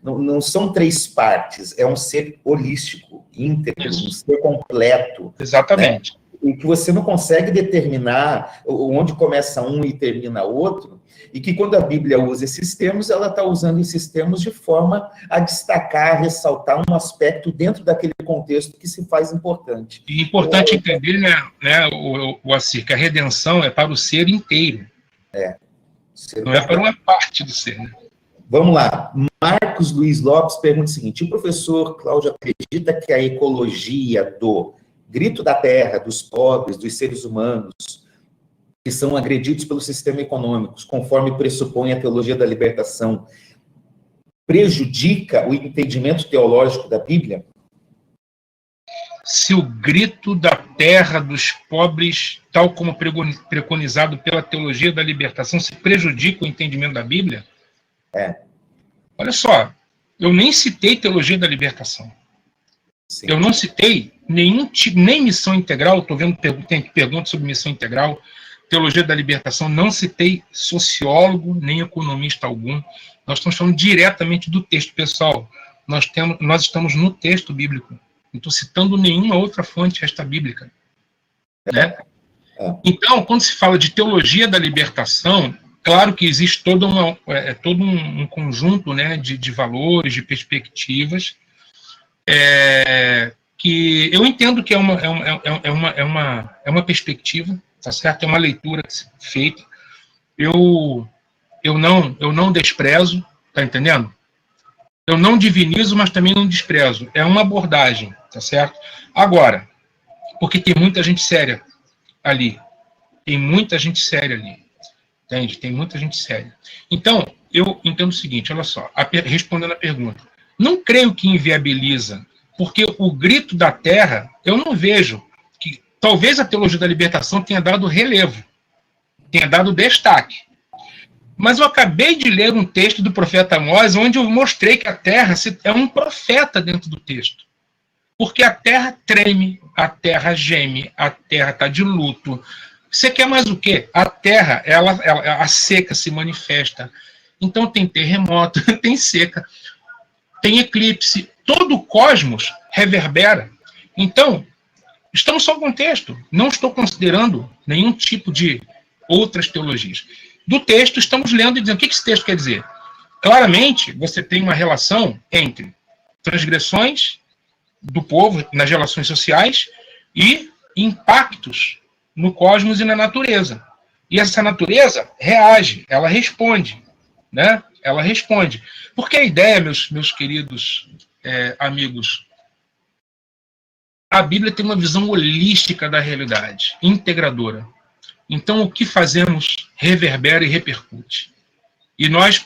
não são 3 partes, é um ser holístico, íntegro, um ser completo. Exatamente. Né? E que você não consegue determinar onde começa um e termina outro, e que quando a Bíblia usa esses termos, ela está usando esses termos de forma a destacar, a ressaltar um aspecto dentro daquele contexto que se faz importante. E importante entender, né, o Assir, que a redenção é para o ser inteiro. Não é para uma parte do ser, né? Vamos lá. Marcos Luiz Lopes pergunta o seguinte: o professor Cláudio acredita que a ecologia do grito da terra, dos pobres, dos seres humanos, que são agredidos pelo sistema econômico, conforme pressupõe a teologia da libertação, prejudica o entendimento teológico da Bíblia? Se o grito da terra dos pobres, tal como preconizado pela teologia da libertação, se prejudica o entendimento da Bíblia? Olha só, eu nem citei teologia da libertação. Sim. Eu não citei nenhum tipo, nem missão integral. Estou vendo tem perguntas sobre missão integral, teologia da libertação. Não citei sociólogo nem economista algum. Nós estamos falando diretamente do texto, pessoal. Nós estamos no texto bíblico. Não estou citando nenhuma outra fonte extra-bíblica. Né? Então, quando se fala de teologia da libertação, claro que existe todo um conjunto, né, de valores, de perspectivas, que eu entendo que é uma perspectiva, tá certo? É uma leitura feita. Eu não desprezo, tá entendendo? Eu não divinizo, mas também não desprezo. É uma abordagem, tá certo? Agora, porque tem muita gente séria ali. Tem muita gente séria ali. Entende? Tem muita gente séria. Então, eu entendo o seguinte, olha só, respondendo a pergunta. Não creio que inviabiliza, porque o grito da terra, eu não vejo que talvez a teologia da libertação tenha dado relevo, tenha dado destaque. Mas eu acabei de ler um texto do profeta Amós, onde eu mostrei que a terra é um profeta dentro do texto. Porque a terra treme, a terra geme, a terra está de luto. Você quer mais o quê? A terra, a seca se manifesta. Então tem terremoto, tem seca, tem eclipse. Todo o cosmos reverbera. Então, estamos só com o texto. Não estou considerando nenhum tipo de outras teologias. Do texto, estamos lendo e dizendo, o que esse texto quer dizer? Claramente, você tem uma relação entre transgressões do povo nas relações sociais e impactos no cosmos e na natureza. E essa natureza reage, ela responde, né? Ela responde. Porque a ideia, meus queridos amigos, a Bíblia tem uma visão holística da realidade, integradora. Então, o que fazemos reverbera e repercute. E nós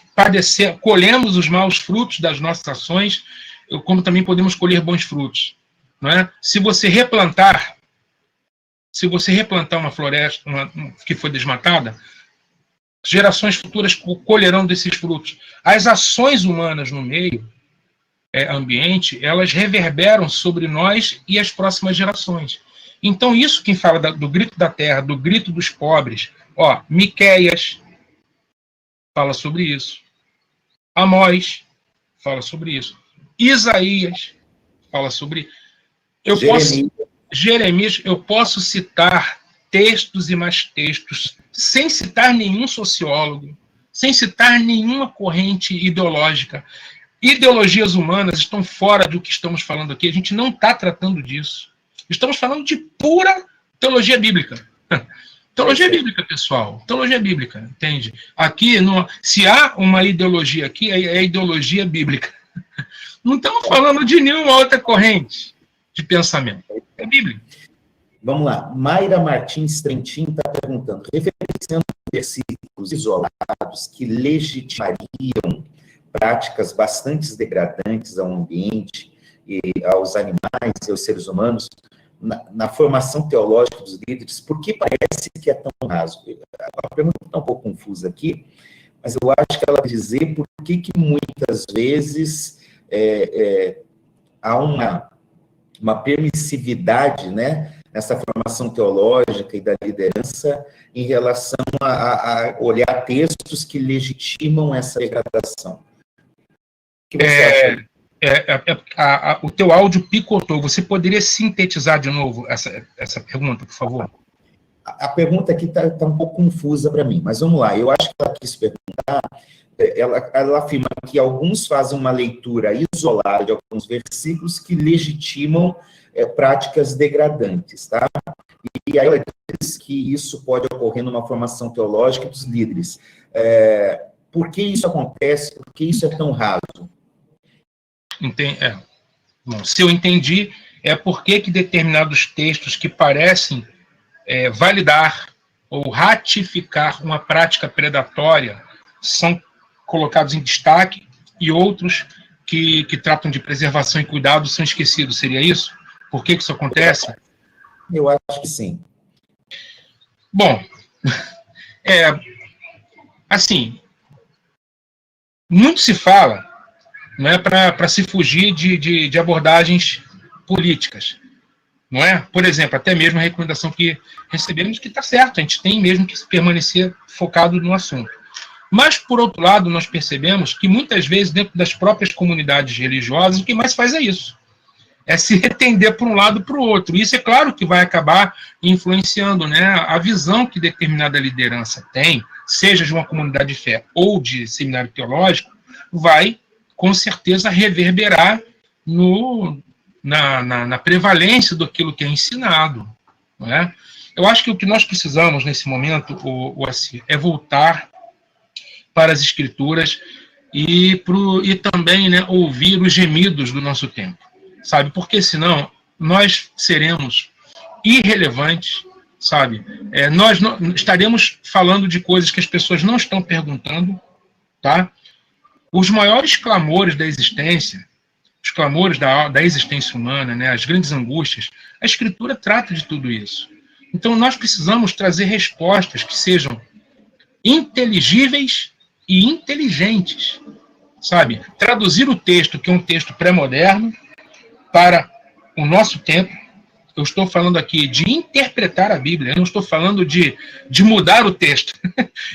colhemos os maus frutos das nossas ações, como também podemos colher bons frutos. Não é? Se você replantar uma floresta que foi desmatada, gerações futuras colherão desses frutos. As ações humanas no meio ambiente, elas reverberam sobre nós e as próximas gerações. Então, isso quem fala do grito da terra, do grito dos pobres, Miqueias fala sobre isso. Amós fala sobre isso. Isaías fala sobre isso. Jeremias, eu posso citar textos e mais textos, sem citar nenhum sociólogo, sem citar nenhuma corrente ideológica. Ideologias humanas estão fora do que estamos falando aqui. A gente não está tratando disso. Estamos falando de pura teologia bíblica. Teologia bíblica, pessoal. Teologia bíblica, entende? Aqui, se há uma ideologia aqui, é a ideologia bíblica. Não estamos falando de nenhuma outra corrente de pensamento. É bíblico. Vamos lá. Mayra Martins Trentin está perguntando, referenciando versículos isolados que legitimariam práticas bastante degradantes ao ambiente e aos animais e aos seres humanos, na formação teológica dos líderes, por que parece que é tão raso? A pergunta está um pouco confusa aqui, mas eu acho que ela quer dizer por que muitas vezes há uma permissividade, né, nessa formação teológica e da liderança em relação a olhar textos que legitimam essa degradação. O que você acha? O teu áudio picotou. Você poderia sintetizar de novo essa pergunta, por favor? A pergunta aqui está um pouco confusa para mim, mas vamos lá. Eu acho que ela quis perguntar, ela afirma que alguns fazem uma leitura isolada de alguns versículos que legitimam práticas degradantes, tá? E aí ela diz que isso pode ocorrer numa formação teológica dos líderes. Por que isso acontece? Por que isso é tão raso? Bom, se eu entendi, é por que determinados textos que parecem validar ou ratificar uma prática predatória são colocados em destaque e outros que tratam de preservação e cuidado são esquecidos. Seria isso? Por que isso acontece? Eu acho que sim. Bom, assim, muito se fala, não é, para se fugir de abordagens políticas, não é? Por exemplo, até mesmo a recomendação que recebemos, que está certo, a gente tem mesmo que permanecer focado no assunto. Mas, por outro lado, nós percebemos que muitas vezes, dentro das próprias comunidades religiosas, o que mais faz é isso. É se retender para um lado para o outro. Isso é claro que vai acabar influenciando, né, a visão que determinada liderança tem, seja de uma comunidade de fé ou de seminário teológico, vai, com certeza, reverberar na prevalência daquilo que é ensinado. Não é? Eu acho que o que nós precisamos, nesse momento, Assir, é voltar para as Escrituras e também, né, ouvir os gemidos do nosso tempo. Sabe? Porque senão nós seremos irrelevantes, sabe? Nós não, estaremos falando de coisas que as pessoas não estão perguntando, tá? Os maiores clamores da existência, os clamores da existência humana, né, as grandes angústias, a Escritura trata de tudo isso. Então nós precisamos trazer respostas que sejam inteligíveis e inteligentes, sabe? Traduzir o texto, que é um texto pré-moderno, para o nosso tempo. Eu estou falando aqui de interpretar a Bíblia, eu não estou falando de mudar o texto.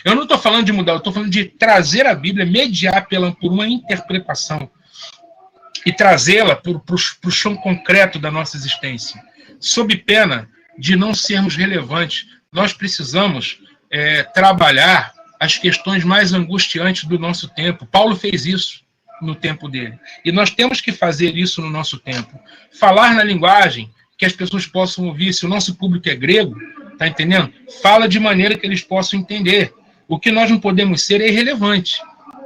Eu não estou falando de mudar, eu estou falando de trazer a Bíblia, mediar por uma interpretação e trazê-la para o chão concreto da nossa existência, sob pena de não sermos relevantes. Nós precisamos trabalhar as questões mais angustiantes do nosso tempo. Paulo fez isso no tempo dele. E nós temos que fazer isso no nosso tempo. Falar na linguagem que as pessoas possam ouvir. Se o nosso público é grego, tá entendendo? Fala de maneira que eles possam entender. O que nós não podemos ser é irrelevante.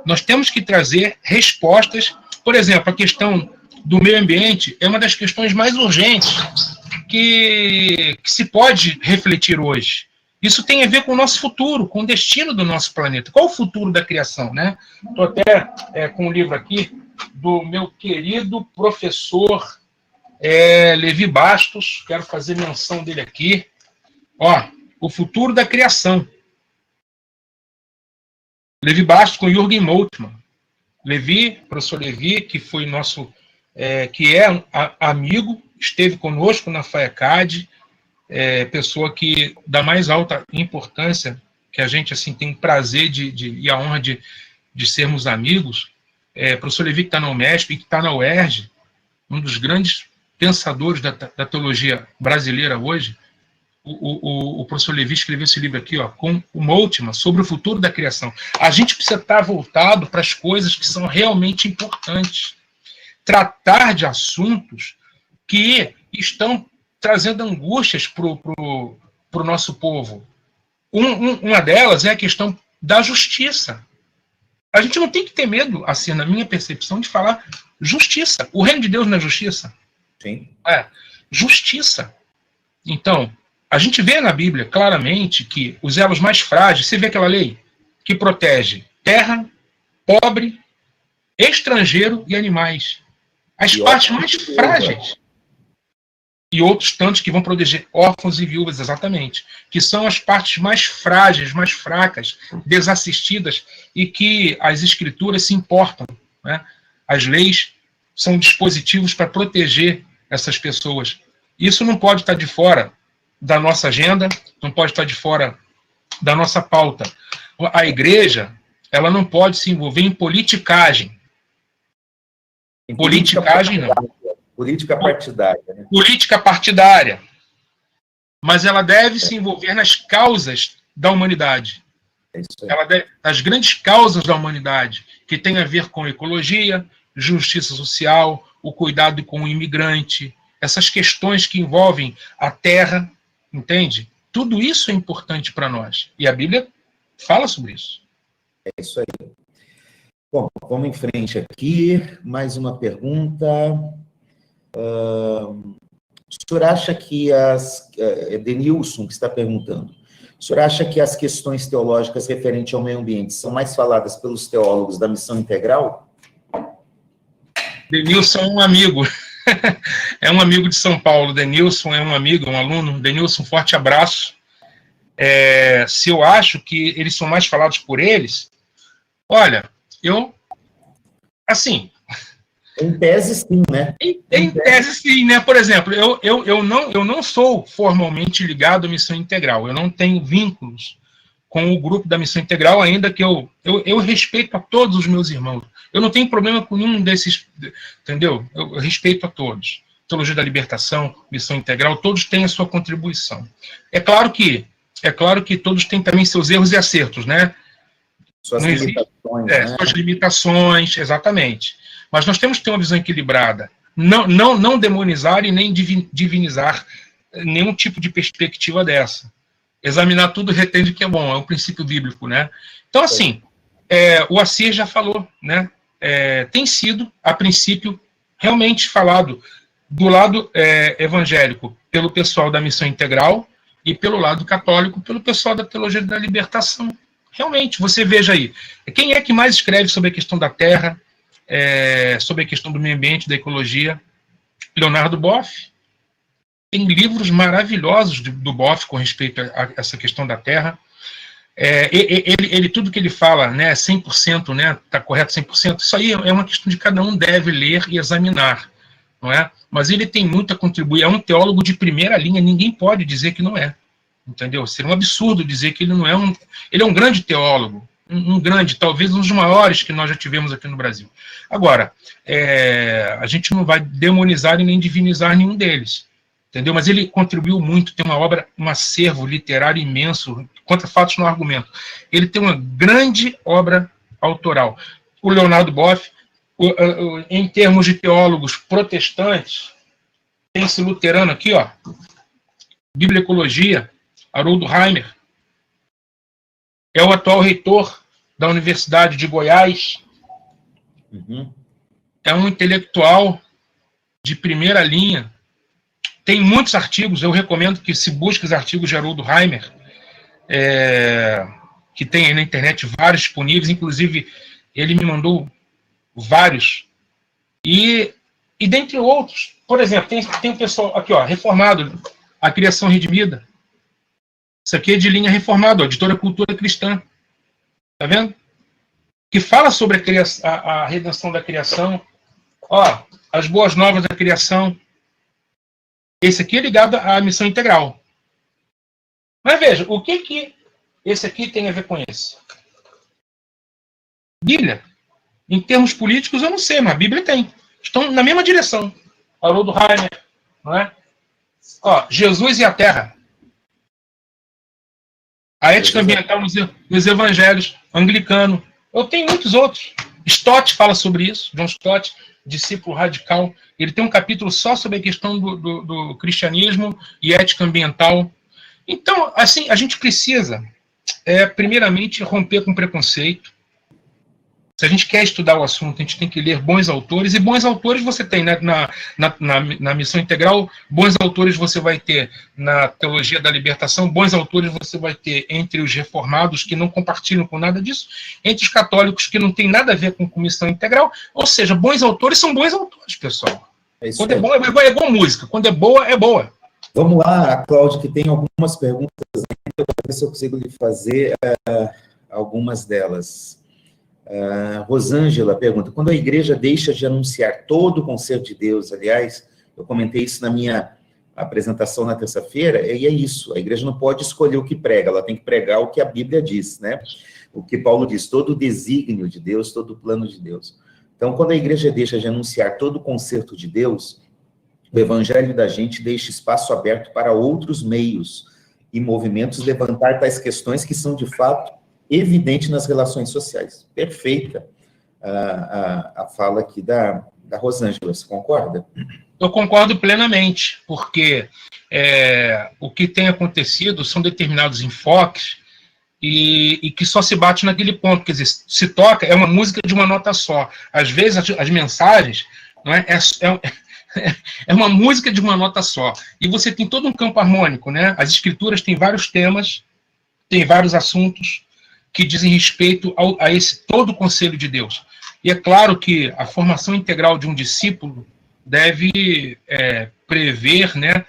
Nós temos que trazer respostas. Por exemplo, a questão do meio ambiente é uma das questões mais urgentes que se pode refletir hoje. Isso tem a ver com o nosso futuro, com o destino do nosso planeta. Qual o futuro da criação, né? Estou até com um livro aqui do meu querido professor Levi Bastos. Quero fazer menção dele aqui. Ó, o futuro da criação. Levi Bastos com Jürgen Moltmann. Professor Levi, que foi nosso, que é amigo, esteve conosco na FAECAD, pessoa que da mais alta importância, que a gente assim tem o prazer e a honra de sermos amigos. Professor Levi, que está na UMESP e que está na UERJ, um dos grandes pensadores da teologia brasileira hoje. O professor Levi escreveu esse livro aqui, ó, com o Moltmann, sobre o futuro da criação. A gente precisa estar voltado para as coisas que são realmente importantes. Tratar de assuntos que estão trazendo angústias para o nosso povo. Uma delas é a questão da justiça. A gente não tem que ter medo, assim, na minha percepção, de falar justiça. O reino de Deus não é justiça? Sim. Justiça. Então, a gente vê na Bíblia claramente que os elos mais frágeis, você vê aquela lei que protege terra, pobre, estrangeiro e animais. As partes mais frágeis. E outros tantos que vão proteger órfãos e viúvas, exatamente. Que são as partes mais frágeis, mais fracas, desassistidas, e que as escrituras se importam. Né? As leis são dispositivos para proteger essas pessoas. Isso não pode estar de fora da nossa agenda, não pode estar de fora da nossa pauta. A igreja, ela não pode se envolver em politicagem. Politicagem, não. Política partidária. Né? Política partidária. Mas ela deve se envolver nas causas da humanidade. É isso aí. As grandes causas da humanidade, que tem a ver com ecologia, justiça social, o cuidado com o imigrante, essas questões que envolvem a terra, entende? Tudo isso é importante para nós. E a Bíblia fala sobre isso. É isso aí. Bom, vamos em frente aqui. Mais uma pergunta. o senhor acha que Denilson, que está perguntando, o senhor acha que as questões teológicas referentes ao meio ambiente são mais faladas pelos teólogos da missão integral? Denilson é um amigo. É um amigo de São Paulo. Denilson é um amigo, um aluno. Denilson, forte abraço. Se eu acho que eles são mais falados por eles, olha, assim... Em tese, sim, né? Em tese, sim, né? Por exemplo, eu não sou formalmente ligado à missão integral. Eu não tenho vínculos com o grupo da missão integral, ainda que eu respeito a todos os meus irmãos. Eu não tenho problema com nenhum desses, entendeu? Eu respeito a todos. Teologia da Libertação, missão integral, todos têm a sua contribuição. É claro que todos têm também seus erros e acertos, né? Suas limitações, né? Suas limitações, exatamente. Mas nós temos que ter uma visão equilibrada. Não demonizar e nem divinizar nenhum tipo de perspectiva dessa. Examinar tudo retende que é bom, é um princípio bíblico, né? Então, assim, o Assir já falou, né? Tem sido, a princípio, realmente falado do lado evangélico pelo pessoal da missão integral e pelo lado católico pelo pessoal da teologia da libertação. Realmente, você veja aí, quem é que mais escreve sobre a questão da terra, sobre a questão do meio ambiente, da ecologia? Leonardo Boff. Tem livros maravilhosos do Boff com respeito a essa questão da terra. Tudo que ele fala, né, 100%, né, está correto 100%, isso aí é uma questão de cada um deve ler e examinar, não é? Mas ele tem muito a contribuir, é um teólogo de primeira linha, ninguém pode dizer que não é, entendeu? Seria um absurdo dizer que ele não é ele é um grande teólogo, um grande, talvez um dos maiores que nós já tivemos aqui no Brasil. Agora, a gente não vai demonizar e nem divinizar nenhum deles, entendeu? Mas ele contribuiu muito, tem uma obra, um acervo literário imenso, contra fatos no argumento. Ele tem uma grande obra autoral. O Leonardo Boff, em termos de teólogos protestantes, tem esse luterano aqui, ó, Bíblia e Ecologia, Haroldo Heimer, é o atual reitor da Universidade de Goiás. Uhum. É um intelectual de primeira linha. Tem muitos artigos, eu recomendo que se busque os artigos de Haroldo Heimer, que tem aí na internet vários disponíveis, inclusive ele me mandou vários. E dentre outros, por exemplo, tem um pessoal aqui, ó, reformado, A Criação Redimida. Isso aqui é de linha reformada, Editora Cultura Cristã. Tá vendo? Que fala sobre a redenção da criação. Ó, as boas novas da criação. Esse aqui é ligado à missão integral. Mas veja, o que esse aqui tem a ver com esse? Bíblia. Em termos políticos, eu não sei, mas a Bíblia tem. Estão na mesma direção. Haroldo Heimer, não é? Ó, Jesus e a Terra. A ética ambiental nos evangelhos, anglicano. Eu tenho muitos outros. Stott fala sobre isso, John Stott, discípulo radical. Ele tem um capítulo só sobre a questão do cristianismo e ética ambiental. Então, assim, a gente precisa, primeiramente, romper com preconceito. Se a gente quer estudar o assunto, a gente tem que ler bons autores, e bons autores você tem, né, na missão integral, bons autores você vai ter na teologia da libertação, bons autores você vai ter entre os reformados que não compartilham com nada disso, entre os católicos que não tem nada a ver com missão integral, ou seja, bons autores são bons autores, pessoal. Quando é bom, é bom música, quando é boa, é boa. Vamos lá, Cláudio, que tem algumas perguntas, eu vou ver se eu consigo lhe fazer algumas delas. Rosângela pergunta, quando a igreja deixa de anunciar todo o conselho de Deus, aliás, eu comentei isso na minha apresentação na terça-feira, e é isso, a igreja não pode escolher o que prega, ela tem que pregar o que a Bíblia diz, né? O que Paulo diz, todo o desígnio de Deus, todo o plano de Deus. Então, quando a igreja deixa de anunciar todo o concerto de Deus, o evangelho da gente deixa espaço aberto para outros meios e movimentos levantar tais questões que são, de fato, evidente nas relações sociais. Perfeita a fala aqui da Rosângela, você concorda? Eu concordo plenamente, porque o que tem acontecido são determinados enfoques e que só se bate naquele ponto, quer dizer, se toca, é uma música de uma nota só. Às vezes as mensagens, não é É uma música de uma nota só. E você tem todo um campo harmônico, né? As escrituras têm vários temas, têm vários assuntos que dizem respeito a esse todo o conselho de Deus. E é claro que a formação integral de um discípulo deve prever, né,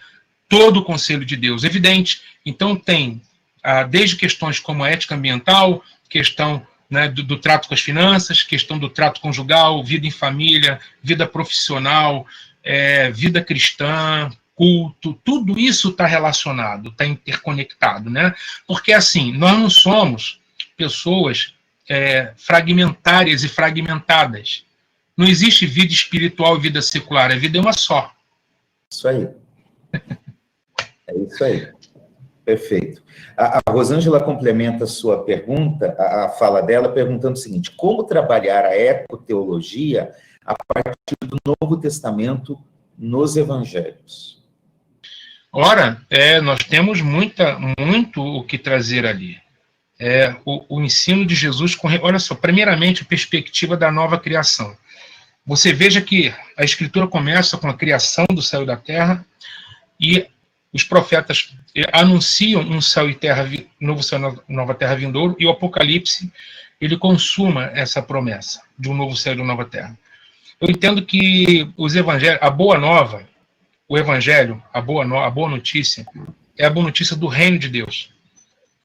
todo o conselho de Deus. Evidente. Então tem desde questões como a ética ambiental, questão, né, do trato com as finanças, questão do trato conjugal, vida em família, vida profissional, vida cristã, culto, tudo isso está relacionado, está interconectado, né? Porque, assim, nós não somos pessoas fragmentárias e fragmentadas. Não existe vida espiritual e vida secular, a vida é uma só. Isso aí. É isso aí. Perfeito. A Rosângela complementa a sua pergunta, a fala dela, perguntando o seguinte: como trabalhar a ecoteologia a partir do Novo Testamento nos Evangelhos? Ora, nós temos muito o que trazer ali. O ensino de Jesus, olha só, primeiramente a perspectiva da nova criação. Você veja que a Escritura começa com a criação do céu e da terra, e os profetas anunciam um céu e terra, novo céu e nova terra vindouro, e o Apocalipse, ele consuma essa promessa de um novo céu e de uma nova terra. Eu entendo que os evangelhos, a boa nova, o evangelho, a boa notícia, é a boa notícia do reino de Deus.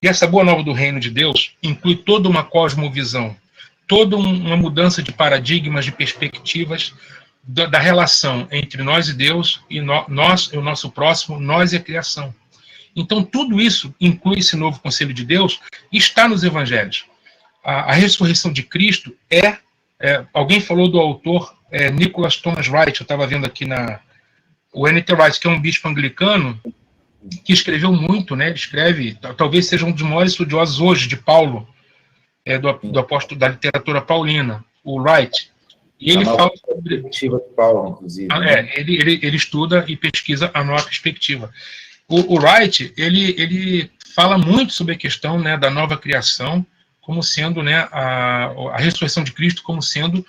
E essa boa nova do reino de Deus inclui toda uma cosmovisão, toda uma mudança de paradigmas, de perspectivas da relação entre nós e Deus, e nós e o nosso próximo, nós e a criação. Então, tudo isso inclui esse novo conselho de Deus e está nos evangelhos. A ressurreição de Cristo alguém falou do autor Nicholas Thomas Wright, eu estava vendo aqui o N.T. Wright, que é um bispo anglicano, que escreveu muito, né? Ele escreve, talvez seja um dos maiores estudiosos hoje de Paulo, do apóstolo da literatura paulina, o Wright. E ele fala sobre... perspectiva de Paulo, inclusive. Ele estuda e pesquisa a nova perspectiva. O Wright, ele fala muito sobre a questão, né, da nova criação, como sendo, né, a ressurreição de Cristo como sendo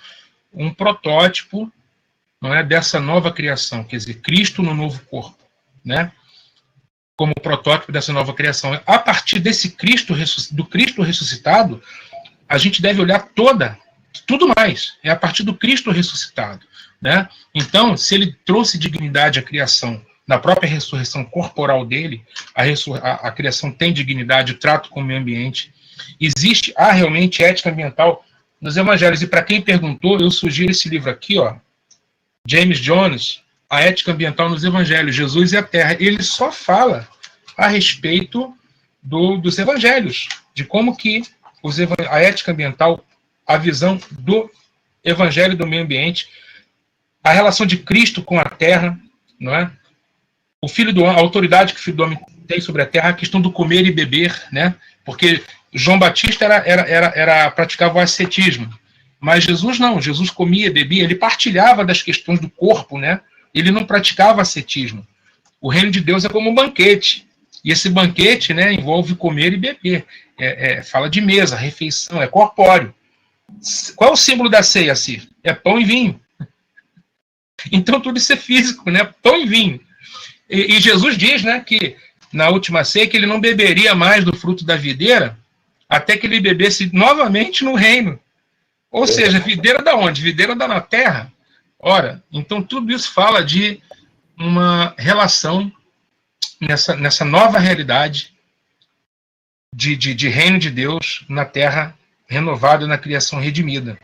um protótipo, não é, dessa nova criação, quer dizer, Cristo no novo corpo, né, como protótipo dessa nova criação. A partir desse do Cristo ressuscitado, a gente deve olhar tudo mais, é a partir do Cristo ressuscitado, né? Então, se ele trouxe dignidade à criação, na própria ressurreição corporal dele, a criação tem dignidade, o trato com o meio ambiente, há realmente ética ambiental nos evangelhos. E para quem perguntou, eu sugiro esse livro aqui, ó, James Jones, A Ética Ambiental nos Evangelhos, Jesus e a Terra. Ele só fala a respeito dos evangelhos, de como que a ética ambiental, a visão do evangelho do meio ambiente, a relação de Cristo com a terra, não é? O filho do homem, a autoridade que o filho do homem tem sobre a terra, a questão do comer e beber, né? Porque João Batista praticava o ascetismo, mas Jesus não, Jesus comia, bebia, ele partilhava das questões do corpo, né? Ele não praticava ascetismo. O reino de Deus é como um banquete, e esse banquete, né, envolve comer e beber, fala de mesa, refeição, é corpóreo. Qual é o símbolo da ceia, Cir? É pão e vinho. Então tudo isso é físico, né? Pão e vinho. E Jesus diz, né, que na última ceia que ele não beberia mais do fruto da videira até que ele bebesse novamente no reino. Ou seja, videira da onde? Videira da terra. Ora, então tudo isso fala de uma relação nessa nova realidade de reino de Deus na terra renovada, na criação redimida.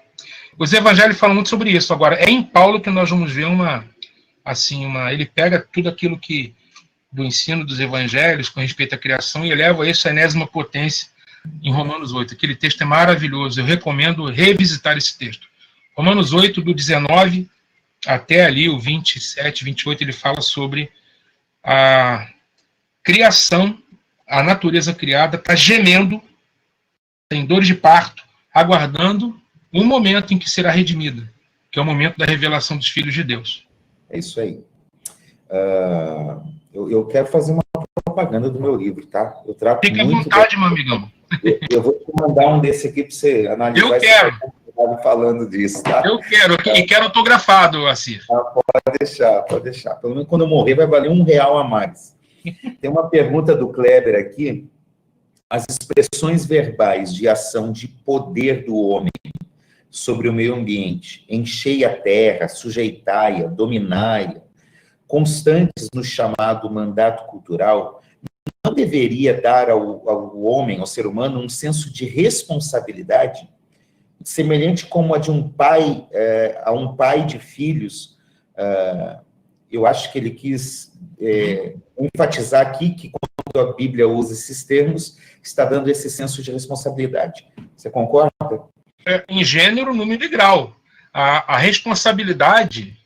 Os evangelhos falam muito sobre isso. Agora, é em Paulo que nós vamos ver ele pega tudo aquilo do ensino dos evangelhos com respeito à criação e eleva isso à enésima potência em Romanos 8. Aquele texto é maravilhoso, eu recomendo revisitar esse texto. Romanos 8, do 19 até ali o 27, 28, ele fala sobre a criação, a natureza criada está gemendo, tem dores de parto, aguardando o momento em que será redimida, que é o momento da revelação dos filhos de Deus. É isso aí. Eu quero fazer uma propaganda do meu livro, tá? Eu trato Fique à vontade, meu amigão. Eu vou te mandar um desse aqui para você analisar. Eu quero. falando disso, tá? Eu quero, e quero autografado, Assir. Pode deixar, pode deixar. Pelo menos quando eu morrer vai valer R$1 a mais. Tem uma pergunta do Kleber aqui. As expressões verbais de ação de poder do homem sobre o meio ambiente, enchei a terra, sujeitai-a, dominai-a, constantes no chamado mandato cultural, não deveria dar ao homem, ao ser humano, um senso de responsabilidade, semelhante como a de um pai, a um pai de filhos. Eu acho que ele quis enfatizar aqui que quando a Bíblia usa esses termos, está dando esse senso de responsabilidade. Você concorda? Em gênero, número e grau. A responsabilidade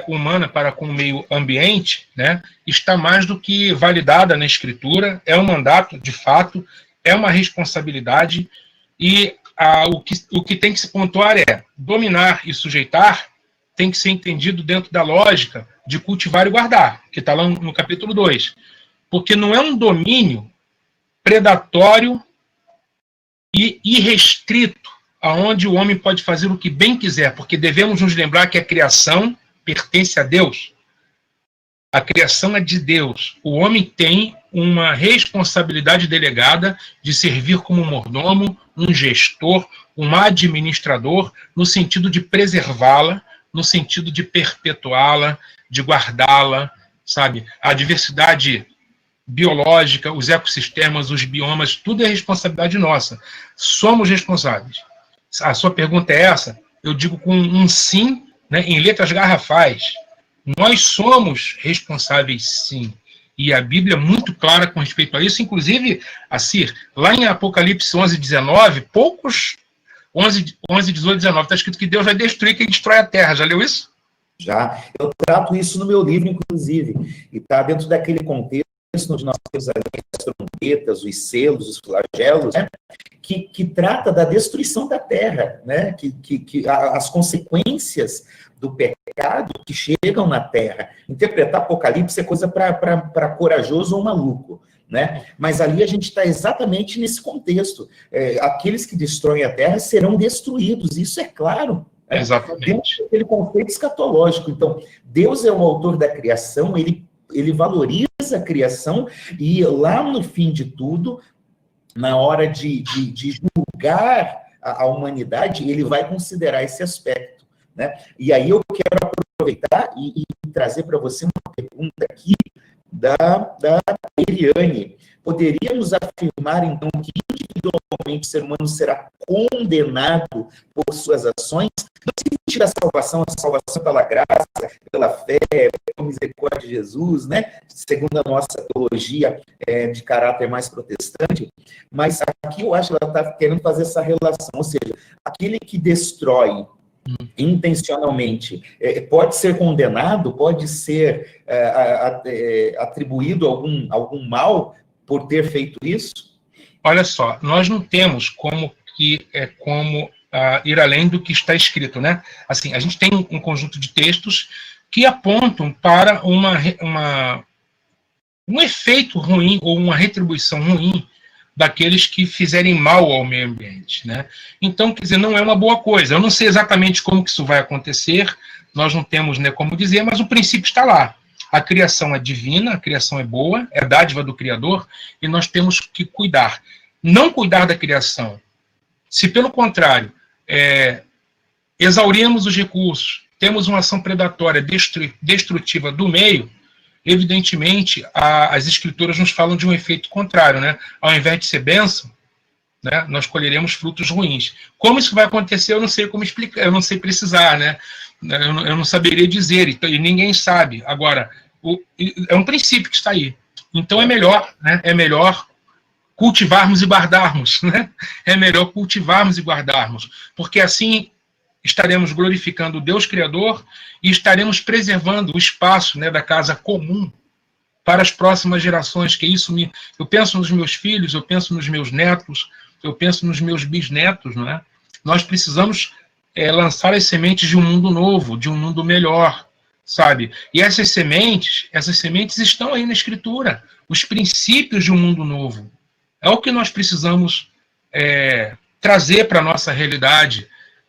humana para com o meio ambiente, né, está mais do que validada na Escritura, é um mandato, de fato, é uma responsabilidade, e o que tem que se pontuar é dominar e sujeitar tem que ser entendido dentro da lógica de cultivar e guardar, que está lá no capítulo 2. Porque não é um domínio predatório e irrestrito, aonde o homem pode fazer o que bem quiser, porque devemos nos lembrar que a criação pertence a Deus. A criação é de Deus. O homem tem uma responsabilidade delegada de servir como um mordomo, um gestor, um administrador, no sentido de preservá-la, no sentido de perpetuá-la, de guardá-la, sabe? A diversidade biológica, os ecossistemas, os biomas, tudo é responsabilidade nossa. Somos responsáveis. A sua pergunta é essa? Eu digo com um sim, né, em letras garrafais. Nós somos responsáveis, sim. E a Bíblia é muito clara com respeito a isso. Inclusive, Assir, lá em Apocalipse 11, 19, poucos... 11, 18, 19, está escrito que Deus vai destruir quem destrói a terra. Já leu isso? Já. Eu trato isso no meu livro, inclusive. E está dentro daquele contexto onde nós temos ali as trombetas, os selos, os flagelos, né? Que trata da destruição da terra, né? As consequências do pecado que chegam na terra. Interpretar Apocalipse é coisa para corajoso ou maluco, né? Mas ali a gente está exatamente nesse contexto. Aqueles que destroem a terra serão destruídos, isso é claro. Exatamente. Dentro daquele conceito escatológico. Então, Deus é o autor da criação, ele valoriza a criação, e lá no fim de tudo, na hora de julgar a humanidade, ele vai considerar esse aspecto, né? E aí eu quero aproveitar e trazer para você uma pergunta aqui da Eliane. Poderíamos afirmar, então, que individualmente o ser humano será condenado por suas ações? No sentido da salvação, a salvação pela graça, pela fé, pela misericórdia de Jesus, né? Segundo a nossa teologia de caráter mais protestante. Mas aqui eu acho que ela está querendo fazer essa relação, ou seja, aquele que destrói intencionalmente pode ser condenado, pode ser atribuído algum mal por ter feito isso? Olha só, nós não temos como ir além do que está escrito, né? Assim, a gente tem um conjunto de textos que apontam para um efeito ruim ou uma retribuição ruim daqueles que fizerem mal ao meio ambiente, né? Então, quer dizer, não é uma boa coisa. Eu não sei exatamente como que isso vai acontecer, nós não temos, né, como dizer, mas o princípio está lá. A criação é divina, a criação é boa, é dádiva do Criador, e nós temos que cuidar. Não cuidar da criação. Se, pelo contrário, exaurimos os recursos, temos uma ação predatória, destrutiva do meio, evidentemente, as escrituras nos falam de um efeito contrário, né? Ao invés de ser bênção, né, nós colheremos frutos ruins. Como isso vai acontecer, eu não sei como explicar, eu não sei precisar, né? Eu não saberia dizer, e ninguém sabe. Agora, é um princípio que está aí. Então é melhor, né? É melhor cultivarmos e guardarmos, né? É melhor cultivarmos e guardarmos, porque assim estaremos glorificando o Deus Criador e estaremos preservando o espaço, né, da casa comum para as próximas gerações, que isso eu penso nos meus filhos, eu penso nos meus netos, eu penso nos meus bisnetos, não é? Nós precisamos lançar as sementes de um mundo novo, de um mundo melhor, sabe? E essas sementes estão aí na Escritura, os princípios de um mundo novo. É o que nós precisamos trazer para a nossa realidade.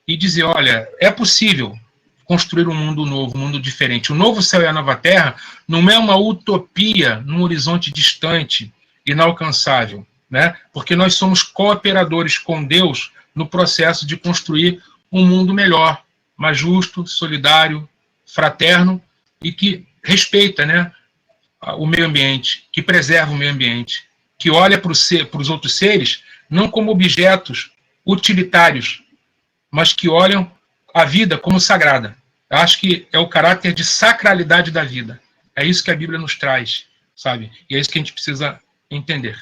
e dizer, olha, é possível construir um mundo novo, um mundo diferente. O novo céu e a nova terra não é uma utopia num horizonte distante, inalcançável, né? Porque nós somos cooperadores com Deus no processo de construir um mundo melhor, mais justo, solidário, fraterno e que respeita, né, o meio ambiente, que preserva o meio ambiente, que olha para os outros seres não como objetos utilitários, mas que olham a vida como sagrada. Eu acho que é o caráter de sacralidade da vida. É isso que a Bíblia nos traz, sabe? E é isso que a gente precisa entender.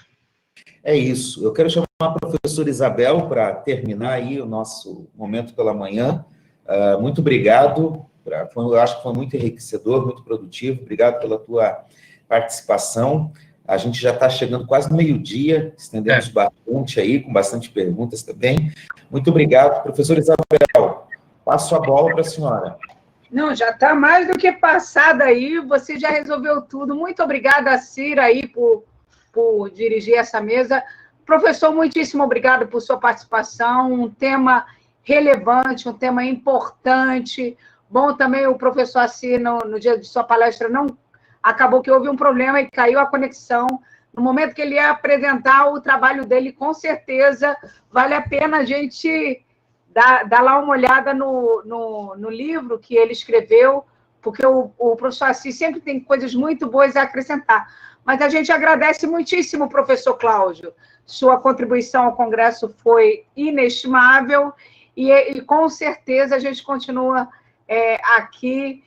É isso. Eu quero chamar a professora Isabel para terminar aí o nosso momento pela manhã. Muito obrigado. Eu acho que foi muito enriquecedor, muito produtivo. Obrigado pela tua participação. A gente já está chegando quase no meio-dia, estendemos bastante aí, com bastante perguntas também. Muito obrigado, professora Isabel. Passo a bola para a senhora. Não, já está mais do que passada aí, você já resolveu tudo. Muito obrigada, Cira, aí, por dirigir essa mesa. Professor, muitíssimo obrigado por sua participação, um tema relevante, um tema importante. Bom também o professor Assi, no dia de sua palestra, não acabou que houve um problema e caiu a conexão. No momento que ele ia apresentar o trabalho dele, com certeza vale a pena a gente dar lá uma olhada no livro que ele escreveu, porque o professor Assi sempre tem coisas muito boas a acrescentar. Mas a gente agradece muitíssimo, professor Cláudio. Sua contribuição ao Congresso foi inestimável e com certeza a gente continua aqui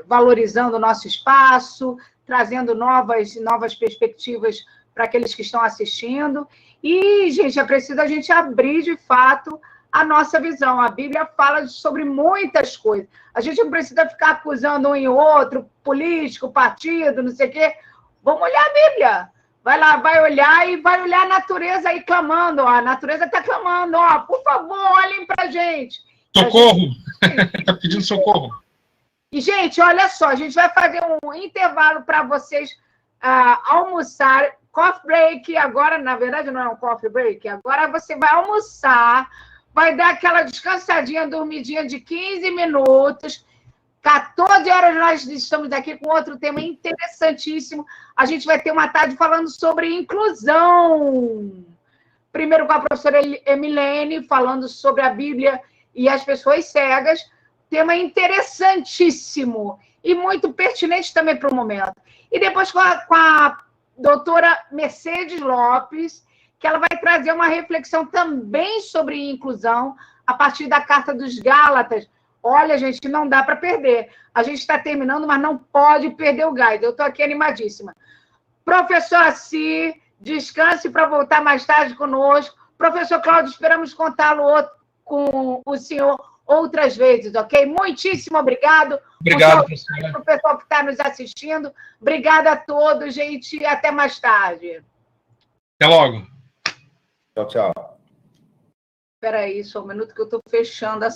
valorizando o nosso espaço, trazendo novas perspectivas para aqueles que estão assistindo. E, gente, é preciso a gente abrir, de fato, a nossa visão. A Bíblia fala sobre muitas coisas. A gente não precisa ficar acusando um e outro, político, partido, não sei o quê. Vamos olhar a Bíblia. Vai lá, vai olhar e vai olhar a natureza aí clamando. Ó, a natureza está clamando, ó, por favor, olhem para a gente. Socorro! Está pedindo socorro. E, gente, olha só, a gente vai fazer um intervalo para vocês almoçar. Coffee break, agora, na verdade, não é um coffee break, agora você vai almoçar, vai dar aquela descansadinha, dormidinha de 15 minutos. 14 horas nós estamos aqui com outro tema interessantíssimo. A gente vai ter uma tarde falando sobre inclusão. Primeiro com a professora Emilene, falando sobre a Bíblia e as pessoas cegas. Tema interessantíssimo e muito pertinente também para o momento. E depois com a doutora Mercedes Lopes, que ela vai trazer uma reflexão também sobre inclusão a partir da Carta dos Gálatas. Olha, gente, não dá para perder. A gente está terminando, mas não pode perder o gás. Eu estou aqui animadíssima. Professor Assi, descanse para voltar mais tarde conosco. Professor Cláudio, esperamos contá-lo com o senhor outras vezes, ok? Muitíssimo obrigado. Obrigado, professor. Para o pessoal que está nos assistindo. Obrigada a todos, gente. E até mais tarde. Até logo. Tchau, tchau. Espera aí, só um minuto que eu estou fechando a